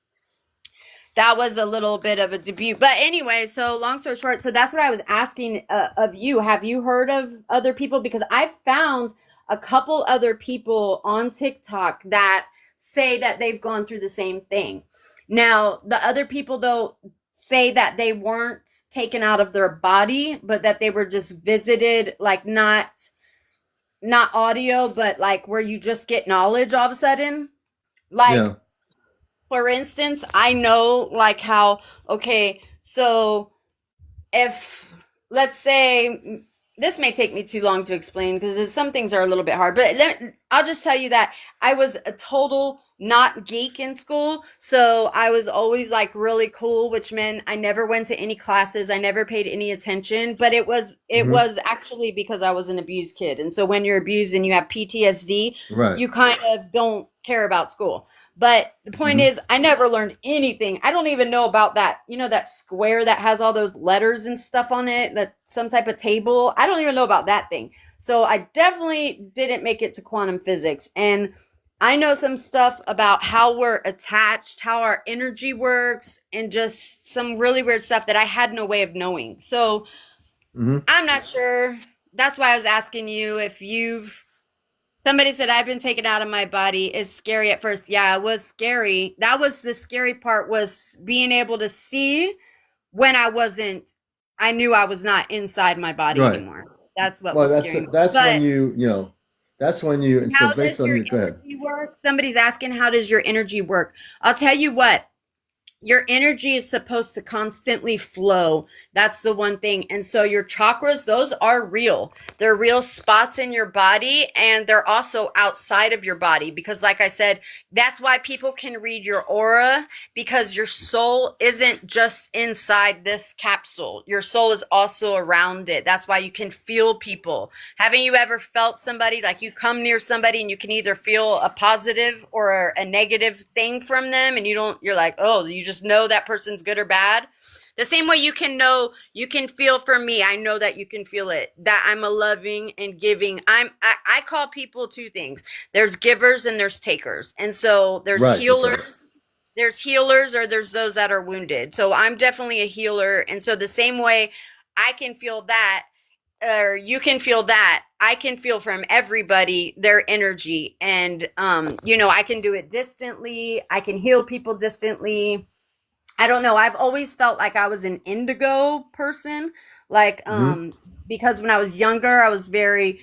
that was a little bit of a debut. But anyway, so long story short, so that's what I was asking of you. Have you heard of other people? Because I found a couple other people on TikTok that say that they've gone through the same thing. Now, the other people, though, say that they weren't taken out of their body, but that they were just visited, like not audio, but like where you just get knowledge all of a sudden. Like, Yeah. for instance, I know like how, okay, so if, let's say, this may take me too long to explain because some things are a little bit hard, but I'll just tell you that I was a total not geek in school. So I was always like really cool, which meant I never went to any classes. I never paid any attention, but it Hmm. was actually because I was an abused kid. And so when you're abused and you have PTSD, Right. you kind of don't care about school. But the point Hmm. is, I never learned anything. I don't even know about that, that square that has all those letters and stuff on it, that some type of table. I don't even know about that thing. So I definitely didn't make it to quantum physics. And I know some stuff about how we're attached, how our energy works, and just some really weird stuff that I had no way of knowing. So Hmm. I'm not sure. That's why I was asking you if you've Somebody said I've been taken out of my body. It's scary at first. Yeah, it was scary. That was the scary part, was being able to see when I knew I was not inside my body Right. anymore. That's what Well, was scary. that's when But that's when you, and so how does based on your your, go ahead. energy work? Somebody's asking, how does your energy work? I'll tell you what, your energy is supposed to constantly flow. That's the one thing. And so your chakras, those are real. They're real spots in your body, and they're also outside of your body. Because like I said, that's why people can read your aura, because your soul isn't just inside this capsule. Your soul is also around it. That's why you can feel people. Haven't you ever felt somebody, like you come near somebody and you can either feel a positive or a negative thing from them, and you're like, oh, you just know that person's good or bad? The same way you can feel for me. I know that you can feel it, that I'm a loving and giving. I call people two things. There's givers and there's takers. And so Right. That's right. there's healers, or there's those that are wounded. So I'm definitely a healer. And so the same way I can feel that, or you can feel that, I can feel from everybody their energy. And I can do it distantly. I can heal people distantly. I don't know. I've always felt like I was an indigo person. Like, Hmm. because when I was younger, I was very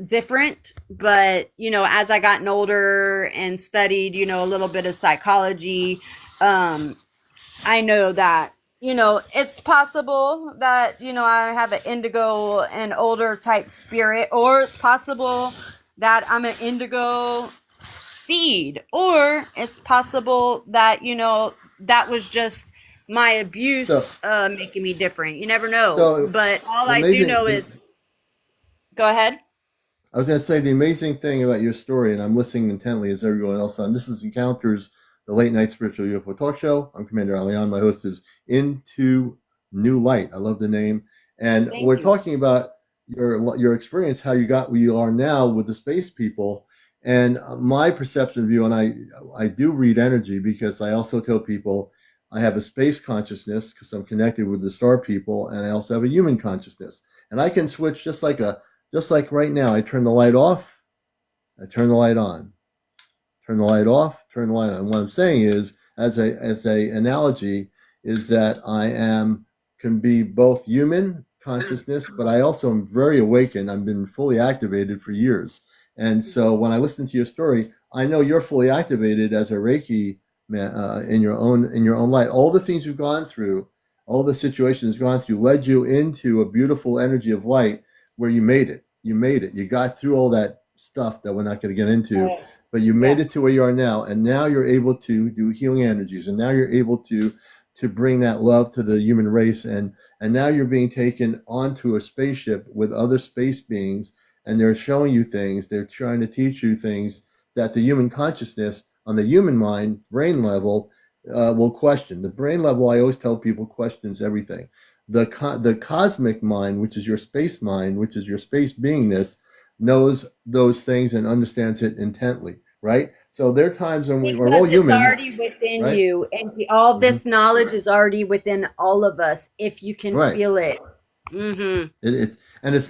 different. But, as I gotten older and studied, a little bit of psychology, um, I know that. it's possible that, I have an indigo and older type spirit, or it's possible that I'm an indigo seed, or it's possible that, that was just my abuse So, making me different. You never know. so But all the I do amazing, know is, go ahead. I was going to say the amazing thing about your story, and I'm listening intently as everyone else on. This is Encounters, the late night spiritual UFO talk show. I'm CmdrAleon. My host is Into New Light. I love the name, and Thank we're you. talking about your experience, how you got where you are now with the space people, and my perception of you. And I do read energy because I also tell people I have a space consciousness because I'm connected with the star people, and I also have a human consciousness, and I can switch just like right now. I turn the light off, I turn the light on, turn the light off, turn the light on. And what I'm saying is, as a analogy, is that I am can be both human consciousness, but I also am very awakened. I've been fully activated for years, and so when I listen to your story, I know you're fully activated as a Reiki man in your own light. All the things you've gone through, all the situations you've gone through, led you into a beautiful energy of light where you made it. You made it. You got through all that stuff that we're not going to get into, Right. but you made Yeah. it to where you are now, and now you're able to do healing energies, and now you're able to bring that love to the human race, and now you're being taken onto a spaceship with other space beings, and they're showing you things, they're trying to teach you things that the human consciousness on the human mind brain level will question. The brain level, I always tell people, questions everything. The cosmic mind, which is your space mind, which is your space beingness, knows those things and understands it intently, right? So there are times when we're all Because it's human, already within right? you, and all Mm-hmm. this knowledge is already within all of us if you can Right. feel it. Mm-hmm. It's and it's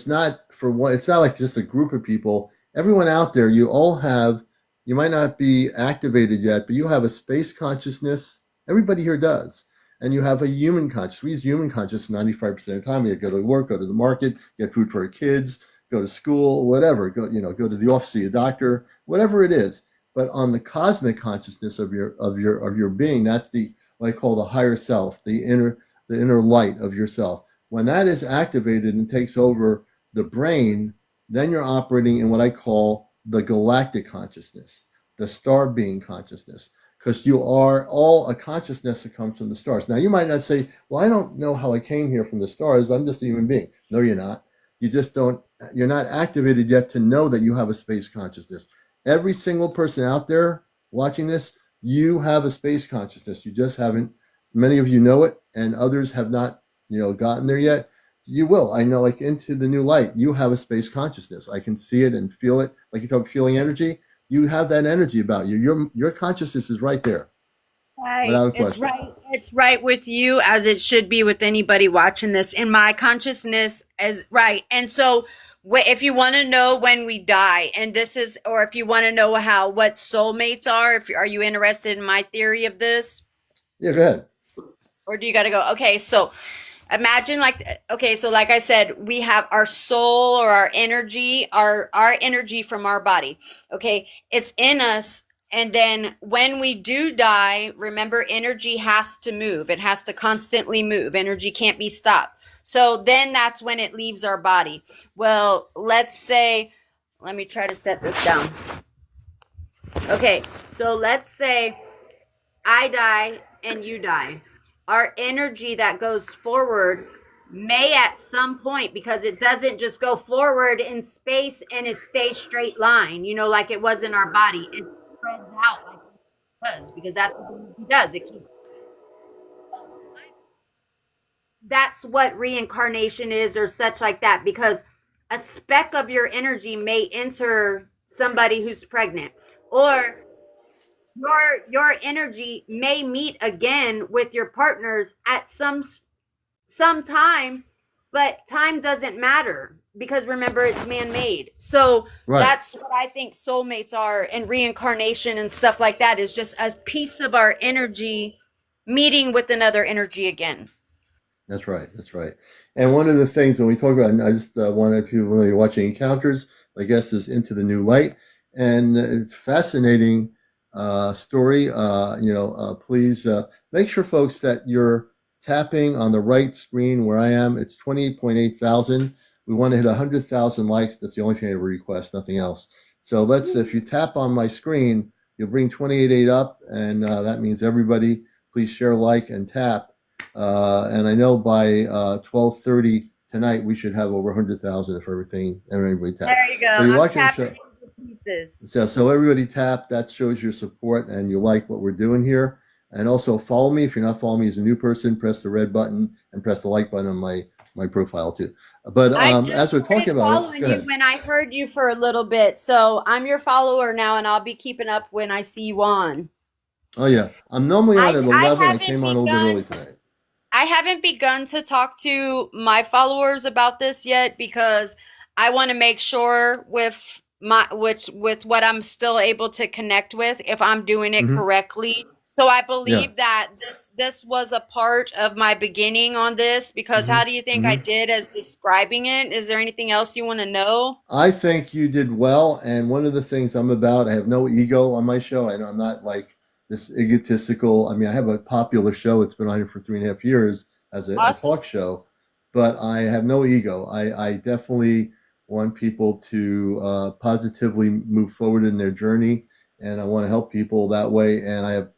not for one. It's not like just a group of people. Everyone out there, you all have. You might not be activated yet, but you have a space consciousness. Everybody here does, and you have a human consciousness. We use human consciousness 95% of the time. We go to work, go to the market, get food for our kids, go to school, whatever. Go to the office, see a doctor, whatever it is. But on the cosmic consciousness of your being, that's the what I call the higher self, the inner light of yourself. When that is activated and takes over the brain, then you're operating in what I call the galactic consciousness, the star being consciousness, because you are all a consciousness that comes from the stars. Now, you might not say, well, I don't know how I came here from the stars. I'm just a human being. No, you're not. You just don't, you're not activated yet to know that you have a space consciousness. Every single person out there watching this, you have a space consciousness. You just haven't, many of you know it, and others have not, gotten there yet. You will. I know, like Into the New Light, you have a space consciousness. I can see it and feel it. Like you talk feeling energy, you have that energy about you. Your consciousness is right there, Right. without a It's question. right. It's right with you as it should be with anybody watching this. And my consciousness is right. And so if you want to know when we die, and this is, or if you want to know what soulmates are, are you interested in my theory of this? Yeah, go ahead. Or do you got to go? Okay. So imagine okay, so like I said, we have our soul or our energy, our energy from our body. Okay, it's in us, and then when we do die, remember, energy has to move. It has to constantly move. Energy can't be stopped. So then that's when it leaves our body. Well, let's say, let me try to set this down. Okay, so let's say I die and you die. Our energy that goes forward may at some point, because it doesn't just go forward in space and it stays straight line, like it was in our body. It spreads out like it does, because that's what energy does. It keeps. That's what reincarnation is, or such like that, because a speck of your energy may enter somebody who's pregnant, or your energy may meet again with your partners at some time, but time doesn't matter, because remember, it's man-made. So Right. that's what I think soulmates are, and reincarnation and stuff like that is just a piece of our energy meeting with another energy again. That's right. That's right. And one of the things when we talk about, and I just wanted people when you're watching Encounters, my guest is Into the New Light, and it's fascinating. story, please make sure, folks, that you're tapping on the right screen where I am. It's 28.8 thousand. We want to hit 100,000 likes. That's the only thing I request, nothing else. So if you tap on my screen, you'll bring 28.8 up, and that means everybody, please share, like, and tap. And I know by 12:30 tonight, we should have over 100,000 if everybody taps. There you go. So you're I'm watching the tapping show. into pieces. So everybody tap. That shows your support and you like what we're doing here. And also follow me. If you're not following me as a new person, press the red button and press the like button on my profile too. But I just as we're talking started about it, following go you ahead. when I heard you for a little bit. So I'm your follower now, and I'll be keeping up when I see you on. Oh yeah, I'm normally on at I 11. I haven't came on a little bit begun early to tonight. I haven't begun to talk to my followers about this yet because I want to make sure with what I'm still able to connect with if I'm doing it Hmm. correctly. So I Yeah. believe that this was a part of my beginning on this because Hmm. how do you think I Hmm. did as describing it? Is there anything else you want to know? I think you did well, and one of the things I'm about, I have no ego on my show. I know I'm not like this egotistical. I mean, I have a popular show. It's been on here for 3.5 years as a Awesome. talk show, but I have no ego. I definitely want people to positively move forward in their journey, and I want to help people that way. And I have,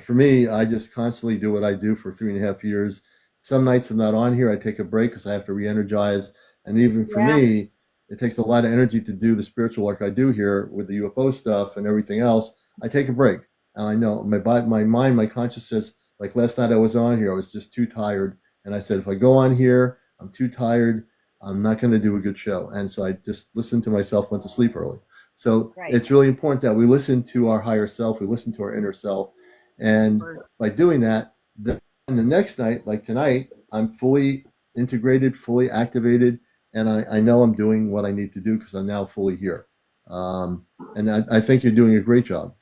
for me, I just constantly do what I do for 3.5 years. Some nights I'm not on here. I take a break because I have to re-energize. And even for Yeah. me, it takes a lot of energy to do the spiritual work I do here with the UFO stuff and everything else. I take a break, and I know my body, my mind, my consciousness. Like last night, I was on here. I was just too tired, and I said, if I go on here, I'm too tired. I'm not going to do a good show. And so I just listened to myself, went to sleep early. So Right. it's really important that we listen to our higher self, we listen to our inner self, and by doing that, the next night, like tonight, I'm fully integrated, fully activated, and I know I'm doing what I need to do because I'm now fully here. And I think you're doing a great job,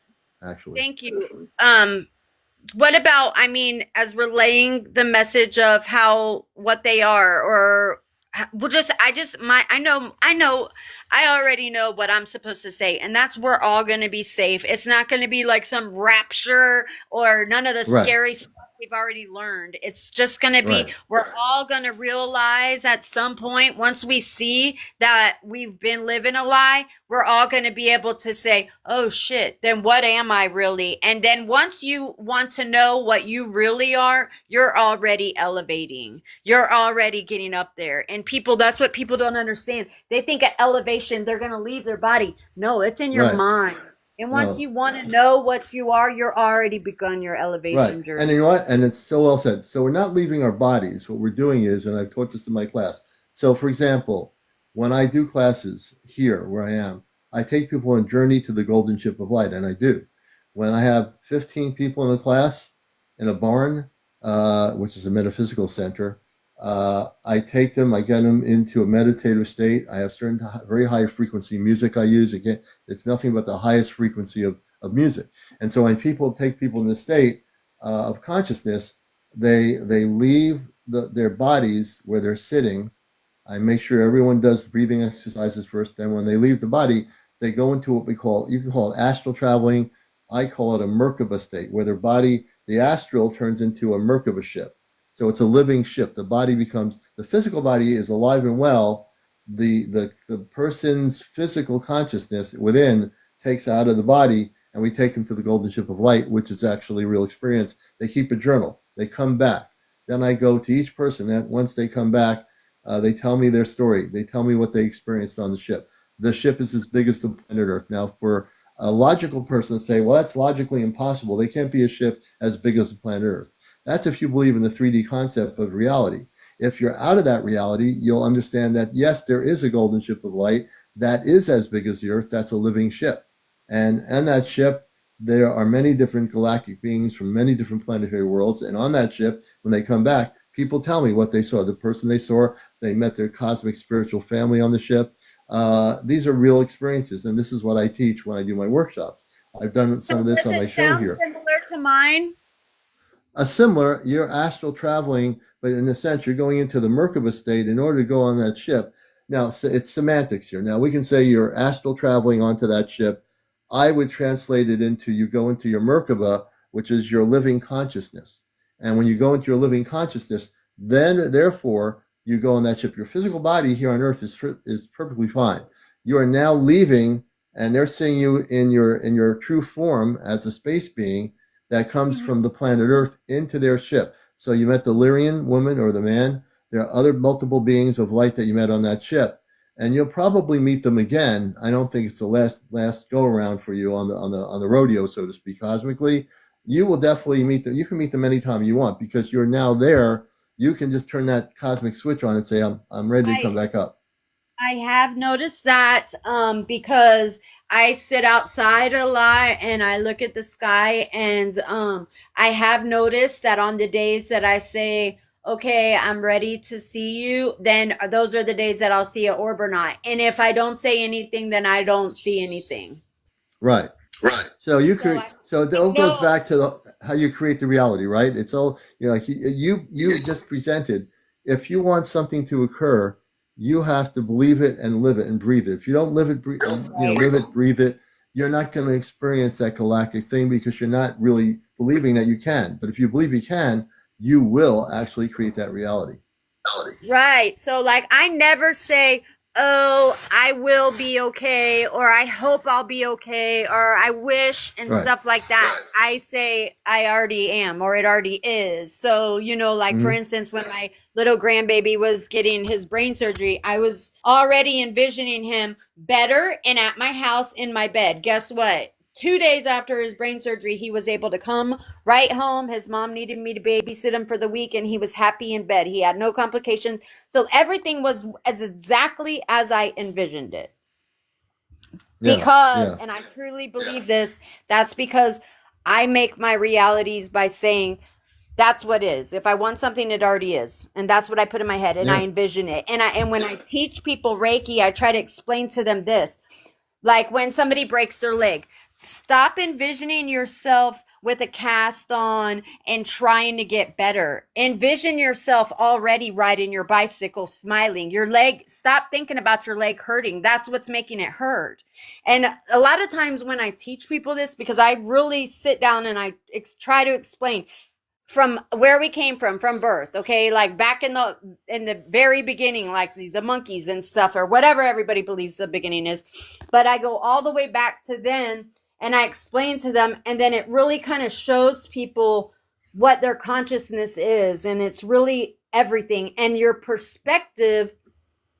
actually. Thank you. What about, I mean, as relaying the message of how what they are, or well, just I just my I already know what I'm supposed to say, and that's we're all going to be safe. It's not going to be like some rapture or none of the Right, scary stuff we've already learned. It's just going to be right, we're all going to realize at some point once we see that we've been living a lie, we're all going to be able to say, oh shit, then what am I really? And then once you want to know what you really are, you're already elevating. You're already getting up there. And people, that's what people don't understand. They think at elevation, they're going to leave their body. No, it's in your right. mind. And once No, you want to know what you are, you're already begun your right. elevation And journey. you know what? And it's so well said. So we're not leaving our bodies. What we're doing is, and I've taught this in my class. So, for example, when I do classes here where I am, I take people on a journey to the golden ship of light, and I do. When I have 15 people in a class in a barn, which is a metaphysical center, I take them, I get them into a meditative state. I have certain very high frequency music I use. Again, it's nothing but the highest frequency of music. And so when people take people in this state of consciousness, they leave their bodies where they're sitting. I make sure everyone does the breathing exercises first. Then when they leave the body, they go into what we call, you can call it astral traveling. I call it a Merkaba state, where their body, the astral turns into a Merkaba ship. So it's a living ship. The body becomes, the physical body is alive and well. The person's physical consciousness within takes out of the body, and we take them to the golden ship of light, which is actually a real experience. They keep a journal. They come back. Then I go to each person, and once they come back, they tell me their story. They tell me what they experienced on the ship. The ship is as big as the planet Earth. Now, for a logical person to say, well, that's logically impossible. They can't be a ship as big as the planet Earth. That's if you believe in the 3D concept of reality. If you're out of that reality, you'll understand that, yes, there is a golden ship of light that is as big as the Earth. That's a living ship. And on that ship, there are many different galactic beings from many different planetary worlds. And on that ship, when they come back, people tell me what they saw. The person they saw, they met their cosmic spiritual family on the ship. These are real experiences, and this is what I teach when I do my workshops. I've done some So of this does on my it show sound here. similar to mine? A similar, you're astral traveling, but in a sense, you're going into the Merkaba state in order to go on that ship. Now, it's semantics here. Now, we can say you're astral traveling onto that ship. I would translate it into you go into your Merkaba, which is your living consciousness. And when you go into your living consciousness, then therefore you go on that ship. Your physical body here on Earth is perfectly fine. You are now leaving, and they're seeing you in your true form as a space being that comes Mhm. from the planet Earth into their ship. So you met the Lyrian woman or the man. There are other multiple beings of light that you met on that ship, and you'll probably meet them again. I don't think it's the last go around for you on the rodeo, so to speak, cosmically. You will definitely meet them. You can meet them anytime you want because you're now there. You can just turn that cosmic switch on and say, I'm ready to come I back up. I have noticed that because I sit outside a lot and I look at the sky, and I have noticed that on the days that I say, okay, I'm ready to see you, then those are the days that I'll see an orb or not. And if I don't say anything, then I don't see anything. Right. Right. So you So create. So it I all goes know. back to how you create the reality, right? It's all like you just presented. If you want something to occur, you have to believe it and live it and breathe it. If you don't live it, Right. live it, breathe it, you're not going to experience that galactic thing because you're not really believing that you can. But if you believe you can, you will actually create that reality. Right. So, like, I never say, oh, I will be okay, or I hope I'll be okay, or I wish, and Right. stuff like that. I say, I already am, or it already is. So, like, for Mm-hmm. instance, when my little grandbaby was getting his brain surgery, I was already envisioning him better and at my house in my bed. Guess what? 2 days after his brain surgery, he was able to come right home. His mom needed me to babysit him for the week, and he was happy in bed. He had no complications. So everything was as exactly as I envisioned it. Yeah. Because, Yeah. and I truly believe this, that's because I make my realities by saying, that's what is. If I want something, it already is. And that's what I put in my head and I Yeah. envision it. And when I teach people Reiki, I try to explain to them this. Like when somebody breaks their leg, stop envisioning yourself with a cast on and trying to get better. Envision yourself already riding your bicycle, smiling. Your leg, stop thinking about your leg hurting. That's what's making it hurt. And a lot of times when I teach people this, because I really sit down and I try to explain from where we came from birth, okay, like back in the very beginning, like the monkeys and stuff, or whatever everybody believes the beginning is, but I go all the way back to then, and I explain to them, and then it really kind of shows people what their consciousness is, and it's really everything, and your perspective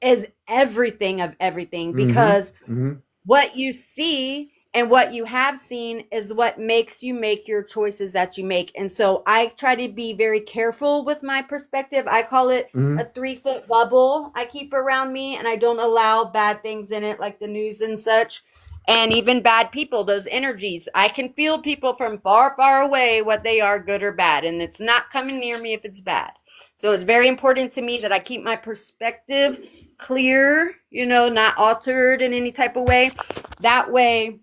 is everything of everything, Mm-hmm. because Mm-hmm. what you see and what you have seen is what makes you make your choices that you make. And so I try to be very careful with my perspective. I call it Mm-hmm. a 3 foot bubble I keep around me, and I don't allow bad things in it, like the news and such. And even bad people, those energies. I can feel people from far, far away, what they are, good or bad. And it's not coming near me if it's bad. So it's very important to me that I keep my perspective clear, not altered in any type of way. That way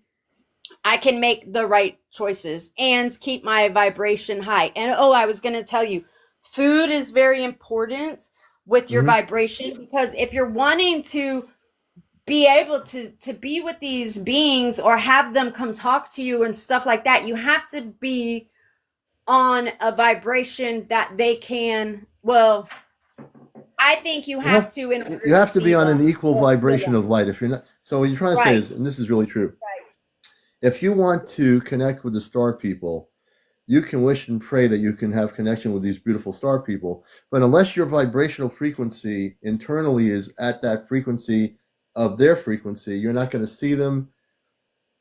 I can make the right choices and keep my vibration high. And oh, I was going to tell you, food is very important with your Mm-hmm. vibration, because if you're wanting to be able to be with these beings or have them come talk to you and stuff like that, you have to be on a vibration that they can, well, I think you You have have to in you order to have to be see on an them. equal vibration of light. If you're not, so what you're trying to say Right. is, and this is really true. Right. If you want to connect with the star people, you can wish and pray that you can have connection with these beautiful star people. But unless your vibrational frequency internally is at that frequency of their frequency, you're not going to see them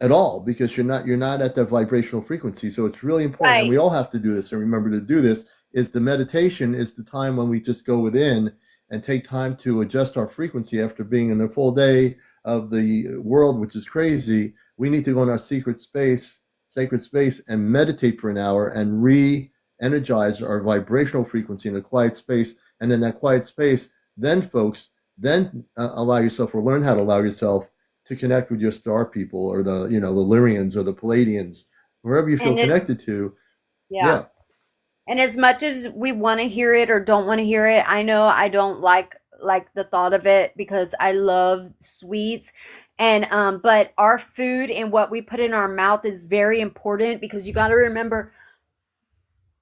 at all because you're not at that vibrational frequency. So it's really important, and Right. we all have to do this and remember to do this. Is the meditation is the time when we just go within and take time to adjust our frequency after being in a full day of the world, which is crazy. We need to go in our sacred space, and meditate for an hour and re-energize our vibrational frequency in a quiet space. And in that quiet space, then folks, then allow yourself or learn how to allow yourself to connect with your star people or the Lyrians or the Palladians, wherever you feel And it, connected to. yeah. Yeah. And as much as we want to hear it or don't want to hear it, I know I don't like the thought of it, because I love sweets And but our food and what we put in our mouth is very important, because you got to remember,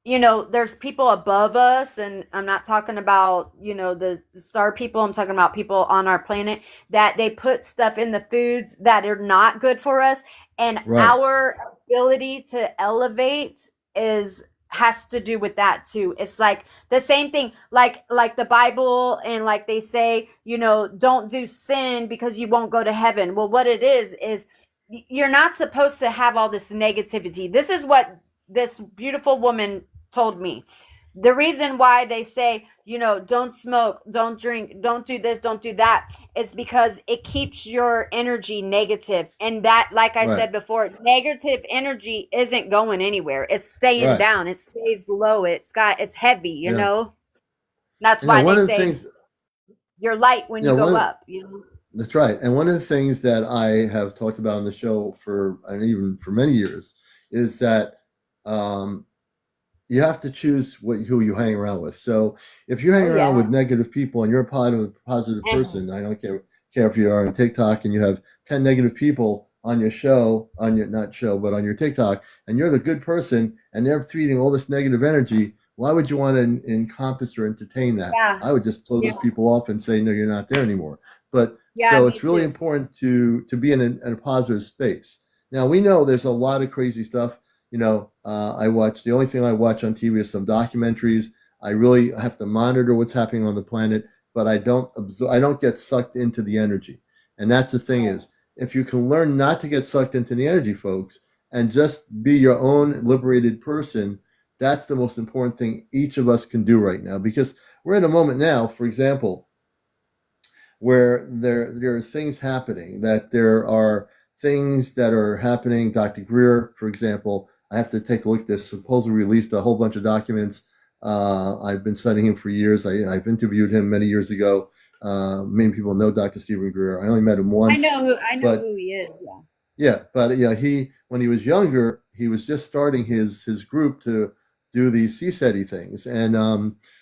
there's people above us, and I'm not talking about, the star people. I'm talking about people on our planet, that they put stuff in the foods that are not good for us. And Right. our ability to elevate is has to do with that too. It's like the same thing, like the Bible, and like they say, don't do sin because you won't go to heaven. Well, what it is you're not supposed to have all this negativity. This is what this beautiful woman told me. The reason why they say, don't smoke, don't drink, don't do this, don't do that, is because it keeps your energy negative. And that, like I Right. said before, negative energy isn't going anywhere. It's staying Right. down. It stays low. It's heavy, Yeah. That's why One they of the say things, you're light when you go one up. that's right. And one of the things that I have talked about on the show for, and even for many years, is that um, you have to choose who you hang around with. So if you hang Oh, around with yeah. negative people and you're a positive person, I don't care if you are on TikTok and you have 10 negative people on your show, on your not show, but on your TikTok, and you're the good person and they're feeding all this negative energy, why would you want to encompass or entertain that? Yeah. I would just blow Yeah. those people off and say, no, you're not there anymore. But Yeah, so me it's really too. important to be in a positive space. Now we know there's a lot of crazy stuff. I watch, the only thing I watch on TV is some documentaries. I really have to monitor what's happening on the planet, but I don't get sucked into the energy. And that's the thing is, if you can learn not to get sucked into the energy, folks, and just be your own liberated person, that's the most important thing each of us can do right now. Because we're in a moment now, for example, where there are things happening, that there are things that are happening. Dr. Greer, for example, I have to take a look at this. Supposedly released a whole bunch of documents. I've been studying him for years. I've interviewed him many years ago. Many people know Dr. Stephen Greer. I only met him once, I know but who he is. Yeah. yeah, but yeah, he when he was younger, he was just starting his group to do these CSETI things, and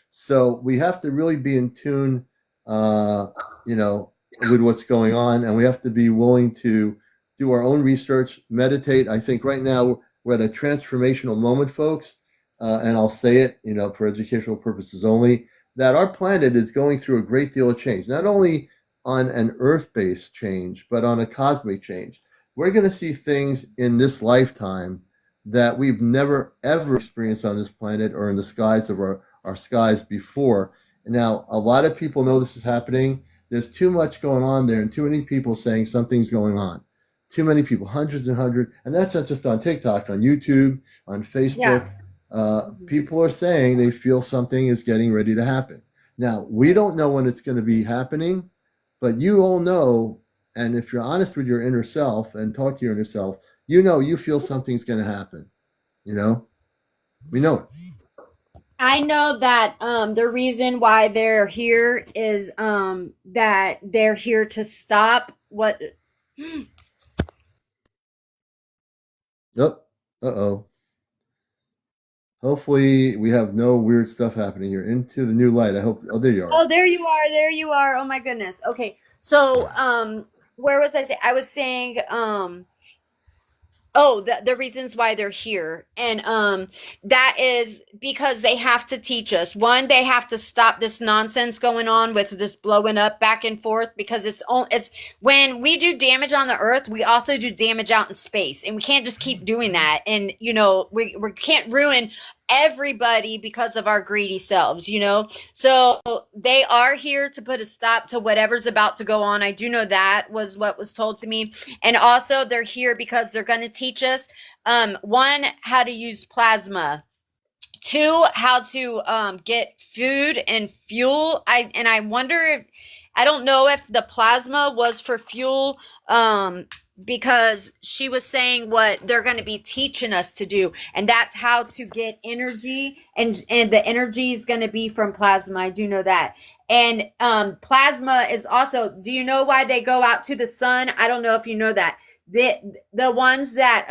so we have to really be in tune, uh, you know, with what's going on, and we have to be willing to do our own research, meditate. I think right now we're at a transformational moment, folks, and I'll say it, for educational purposes only, that our planet is going through a great deal of change, not only on an Earth-based change, but on a cosmic change. We're going to see things in this lifetime that we've never ever experienced on this planet or in the skies of our skies before. Now, a lot of people know this is happening. There's too much going on there and too many people saying something's going on. Too many people, hundreds and hundreds, and that's not just on TikTok, on YouTube, on Yeah. Facebook. Mhm. People are saying they feel something is getting ready to happen. Now, we don't know when it's going to be happening, but you all know, and if you're honest with your inner self and talk to your inner self, you feel something's going to happen. You know, we know it. I know that the reason why they're here is that they're here to stop what. Yep. Uh-oh. Hopefully we have no weird stuff happening here. Into the new light. I hope. Oh, there you are. Oh, there you are. There you are. Oh my goodness. Okay. So where was I saying? I was saying oh, the reasons why they're here. And that is because they have to teach us. One, they have to stop this nonsense going on with this blowing up back and forth, because it's when we do damage on the earth, we also do damage out in space, and we can't just keep doing that. And we can't ruin everybody because of our greedy selves. So they are here to put a stop to whatever's about to go on. I do know that was what was told to me. And also they're here because they're going to teach us, one, how to use plasma, two, how to get food and fuel. I wonder if, I don't know if the plasma was for fuel, because she was saying what they're going to be teaching us to do, and that's how to get energy, and the energy is going to be from plasma. I do know that. And plasma is also, do you know why they go out to the sun? I don't know if you know that. The ones that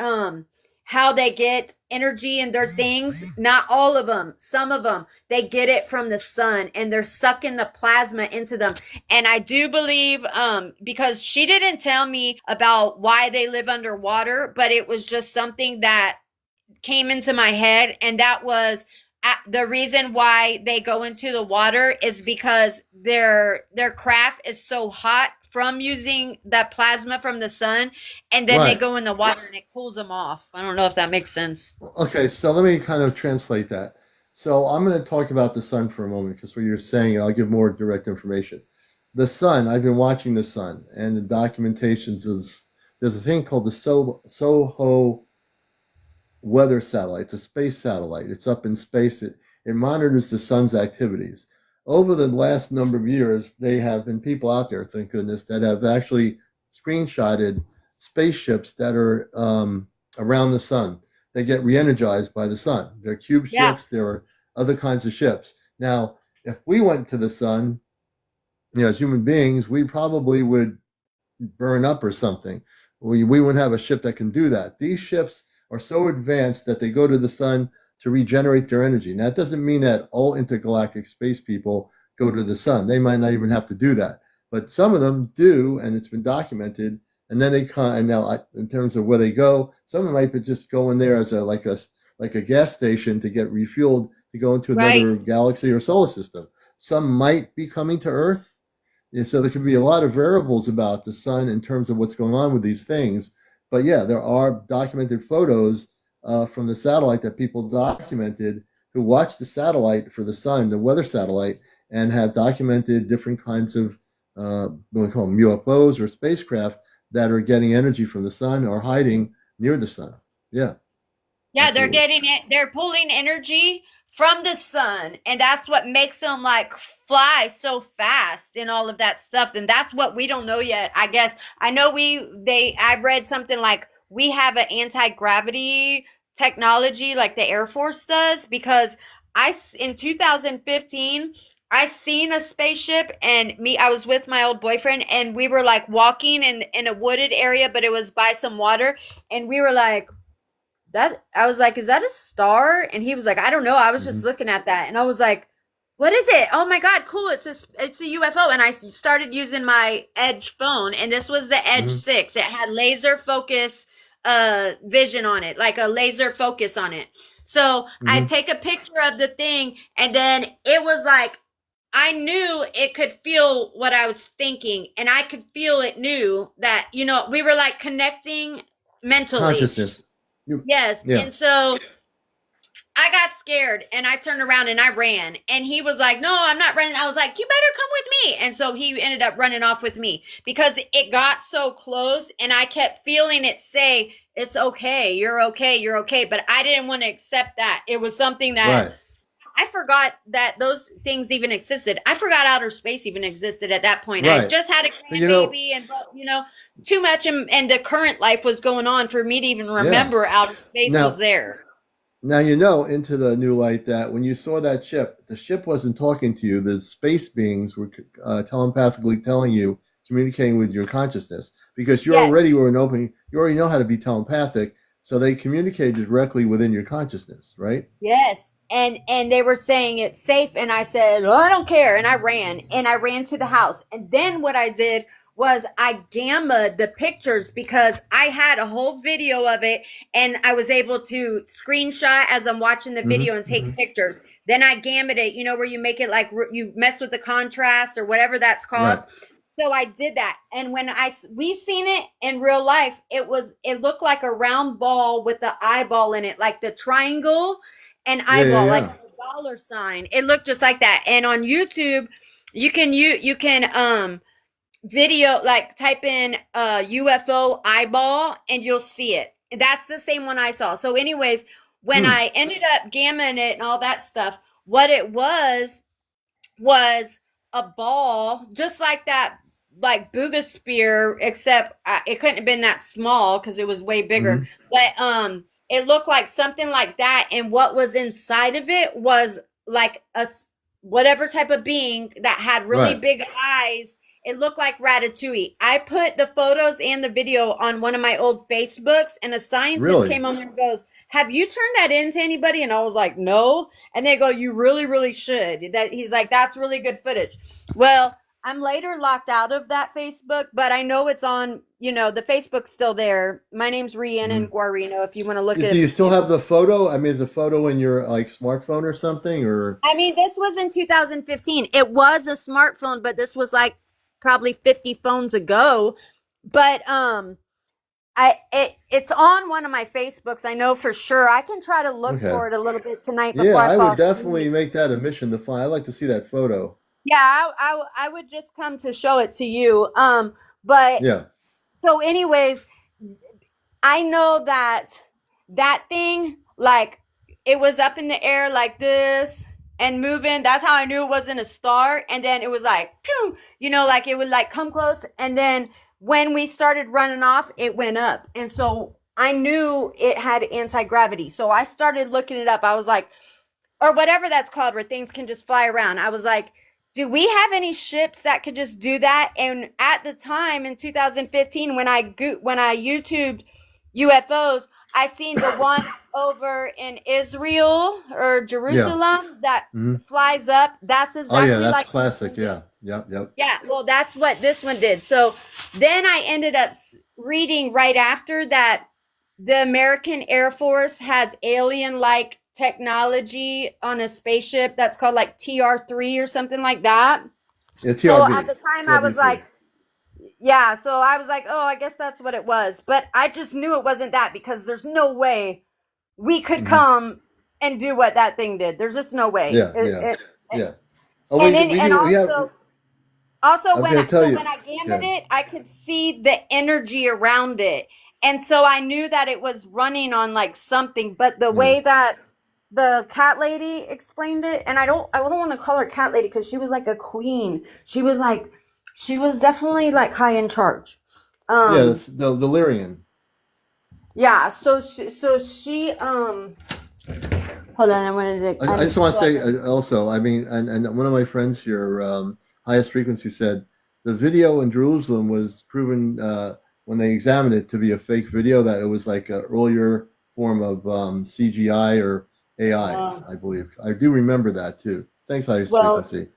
how they get energy in their things. Not all of them, some of them, they get it from the sun and they're sucking the plasma into them. And I do believe, because she didn't tell me about why they live underwater, but it was just something that came into my head, and that was the reason why they go into the water is because their craft is so hot from using that plasma from the sun, and then they Right. go in the water and it cools them off. I don't know if that makes sense. Okay, so let me kind of translate that. So I'm going to talk about the sun for a moment because what you're saying, I'll give more direct information. The sun, I've been watching the sun, and the documentations is there's a thing called the Soho weather satellite. It's a space satellite. It's up in space. It monitors the sun's activities. Over the last number of years, they have been people out there, thank goodness, that have actually screenshotted spaceships that are around the sun. They get re-energized by the sun. They're cube Yeah. ships. There are other kinds of ships. Now, if we went to the sun, as human beings, we probably would burn up or something. We wouldn't have a ship that can do that. These ships are so advanced that they go to the sun to regenerate their energy. Now, that doesn't mean that all intergalactic space people go to the sun. They might not even have to do that. But some of them do, and it's been documented. And then they come, and now in terms of where they go, some of them might just go in there as like a gas station to get refueled to go into Right. another galaxy or solar system. Some might be coming to Earth. And so there could be a lot of variables about the sun in terms of what's going on with these things. But yeah, there are documented photos from the satellite that people documented who watched the satellite for the sun, the weather satellite, and have documented different kinds of what we call them UFOs or spacecraft that are getting energy from the sun or hiding near the sun. Yeah, Yeah, they're absolutely. getting it. They're pulling energy from the sun, and that's what makes them like fly so fast and all of that stuff. And that's what we don't know yet. I guess I know I've read something like we have an anti-gravity technology like the Air Force does, because in 2015 I seen a spaceship, and I was with my old boyfriend, and we were like walking in a wooded area, but it was by some water, and we were like, that I was like, is that a star? And he was like, I don't know. I was just Hmm. looking at that, and I was like, what is it? Oh my god, cool! It's a UFO. And I started using my Edge phone, and this was the Edge Hmm. 6. It had laser focus vision on it, like a laser focus on it. So I Hmm. take a picture of the thing, and then it was like I knew it could feel what I was thinking, and I could feel it knew that, we were like connecting mentally. Consciousness. Yes. Yeah. And so I got scared and I turned around and I ran. And he was like, no, I'm not running. I was like, you better come with me. And so he ended up running off with me because it got so close and I kept feeling it say, it's okay. You're okay. You're okay. But I didn't want to accept that. It was something that Right. I forgot that those things even existed. I forgot outer space even existed at that point. I Right. just had a But you know, grandbaby, and too much, and the current life was going on for me to even yeah. remember outer space was Now, there. Now into the new light that when you saw that ship, the ship wasn't talking to you. The space beings were telepathically telling you, communicating with your consciousness, because Yes. you already know how to be telepathic, so they communicated directly within your consciousness, right? Yes. And they were saying it's safe, and I said, well, I don't care, and I ran to the house. And then what I did was I gammaed the pictures because I had a whole video of it, and I was able to screenshot as I'm watching the Hmm. video and Hmm. take pictures. Then I gammaed it, where you make it like you mess with the contrast or whatever that's called. Right. So I did that, and when we seen it in real life, it looked like a round ball with the eyeball in it, like the triangle and Yeah. Yeah. eyeball, like Yeah. a dollar sign. It looked just like that. And on YouTube, you can video, like type in UFO eyeball, and you'll see it. That's the same one I saw. So, anyways, when Hmm. I ended up gamming it and all that stuff, what it was a ball just like that, like booga spear, except it couldn't have been that small because it was way bigger. Hmm. But it looked like something like that, and what was inside of it was like whatever type of being that had really Right. big eyes, It looked like Ratatouille. I put the photos and the video on one of my old Facebooks, and a scientist Really? came on there and goes, "Have you turned that into anybody?" And I was like, "No." And they go, "You really, really should." That he's like, "That's really good footage." Well, I'm later locked out of that Facebook, but I know it's on. The Facebook's still there. My name's Rhiannon Mm. Guarino. If you want to look Do at you it, still have the photo? I mean, is a photo in your like smartphone or something, or I mean, this was in 2015. It was a smartphone, but this was like probably 50 phones ago. But it's on one of my Facebooks. I know for sure. I can try to look okay? for it a little bit tonight Yeah, before I I fall would definitely asleep. make that a mission to find. I'd like to see that photo. Yeah, I would just come to show it to you. But Yeah, so, anyways, I know that that thing, like, it was up in the air like this and moving. That's how I knew it wasn't a star. And then it was like, pew, like it would like come close. And then when we started running off, it went up. And so I knew it had anti gravity. So I started looking it up. I was like, or whatever that's called, where things can just fly around. I was like, do we have any ships that could just do that? And at the time in 2015, when I YouTubed UFOs, I seen the one over in Israel or yeah. Jerusalem that Hmm. flies up. That's Oh yeah, exactly that's like this classic. one did. Yeah, yep, yep. Yeah, well, that's what this one did. So then I ended up reading right after that the American Air Force has alien like technology on a spaceship that's called like TR-3 or something like that. Yeah, So at TRB, the time I was TRB3. like, yeah, so I was like, oh, I guess that's what it was. But I just knew it wasn't that because there's no way we could Hmm. come and do what that thing did. There's just no way. Yeah, yeah, yeah. Oh, And then, we and do. We have. also I was when gonna I tell so you. when I gammed Okay. it, I could see the energy around it. And so I knew that it was running on like something, but the Yeah. way that the cat lady explained it, and I don't want to call her cat lady because she was like a queen. She was definitely like high in charge. Yeah, Um the Lyrian. yeah, so she hold on, I I need just to want so to I say can also, I mean, and one of my friends here, highest frequency, said the video in Jerusalem was proven when they examined it to be a fake video, that it was like an earlier form of CGI or AI, I believe. I do remember that too. Thanks, highest well, frequency.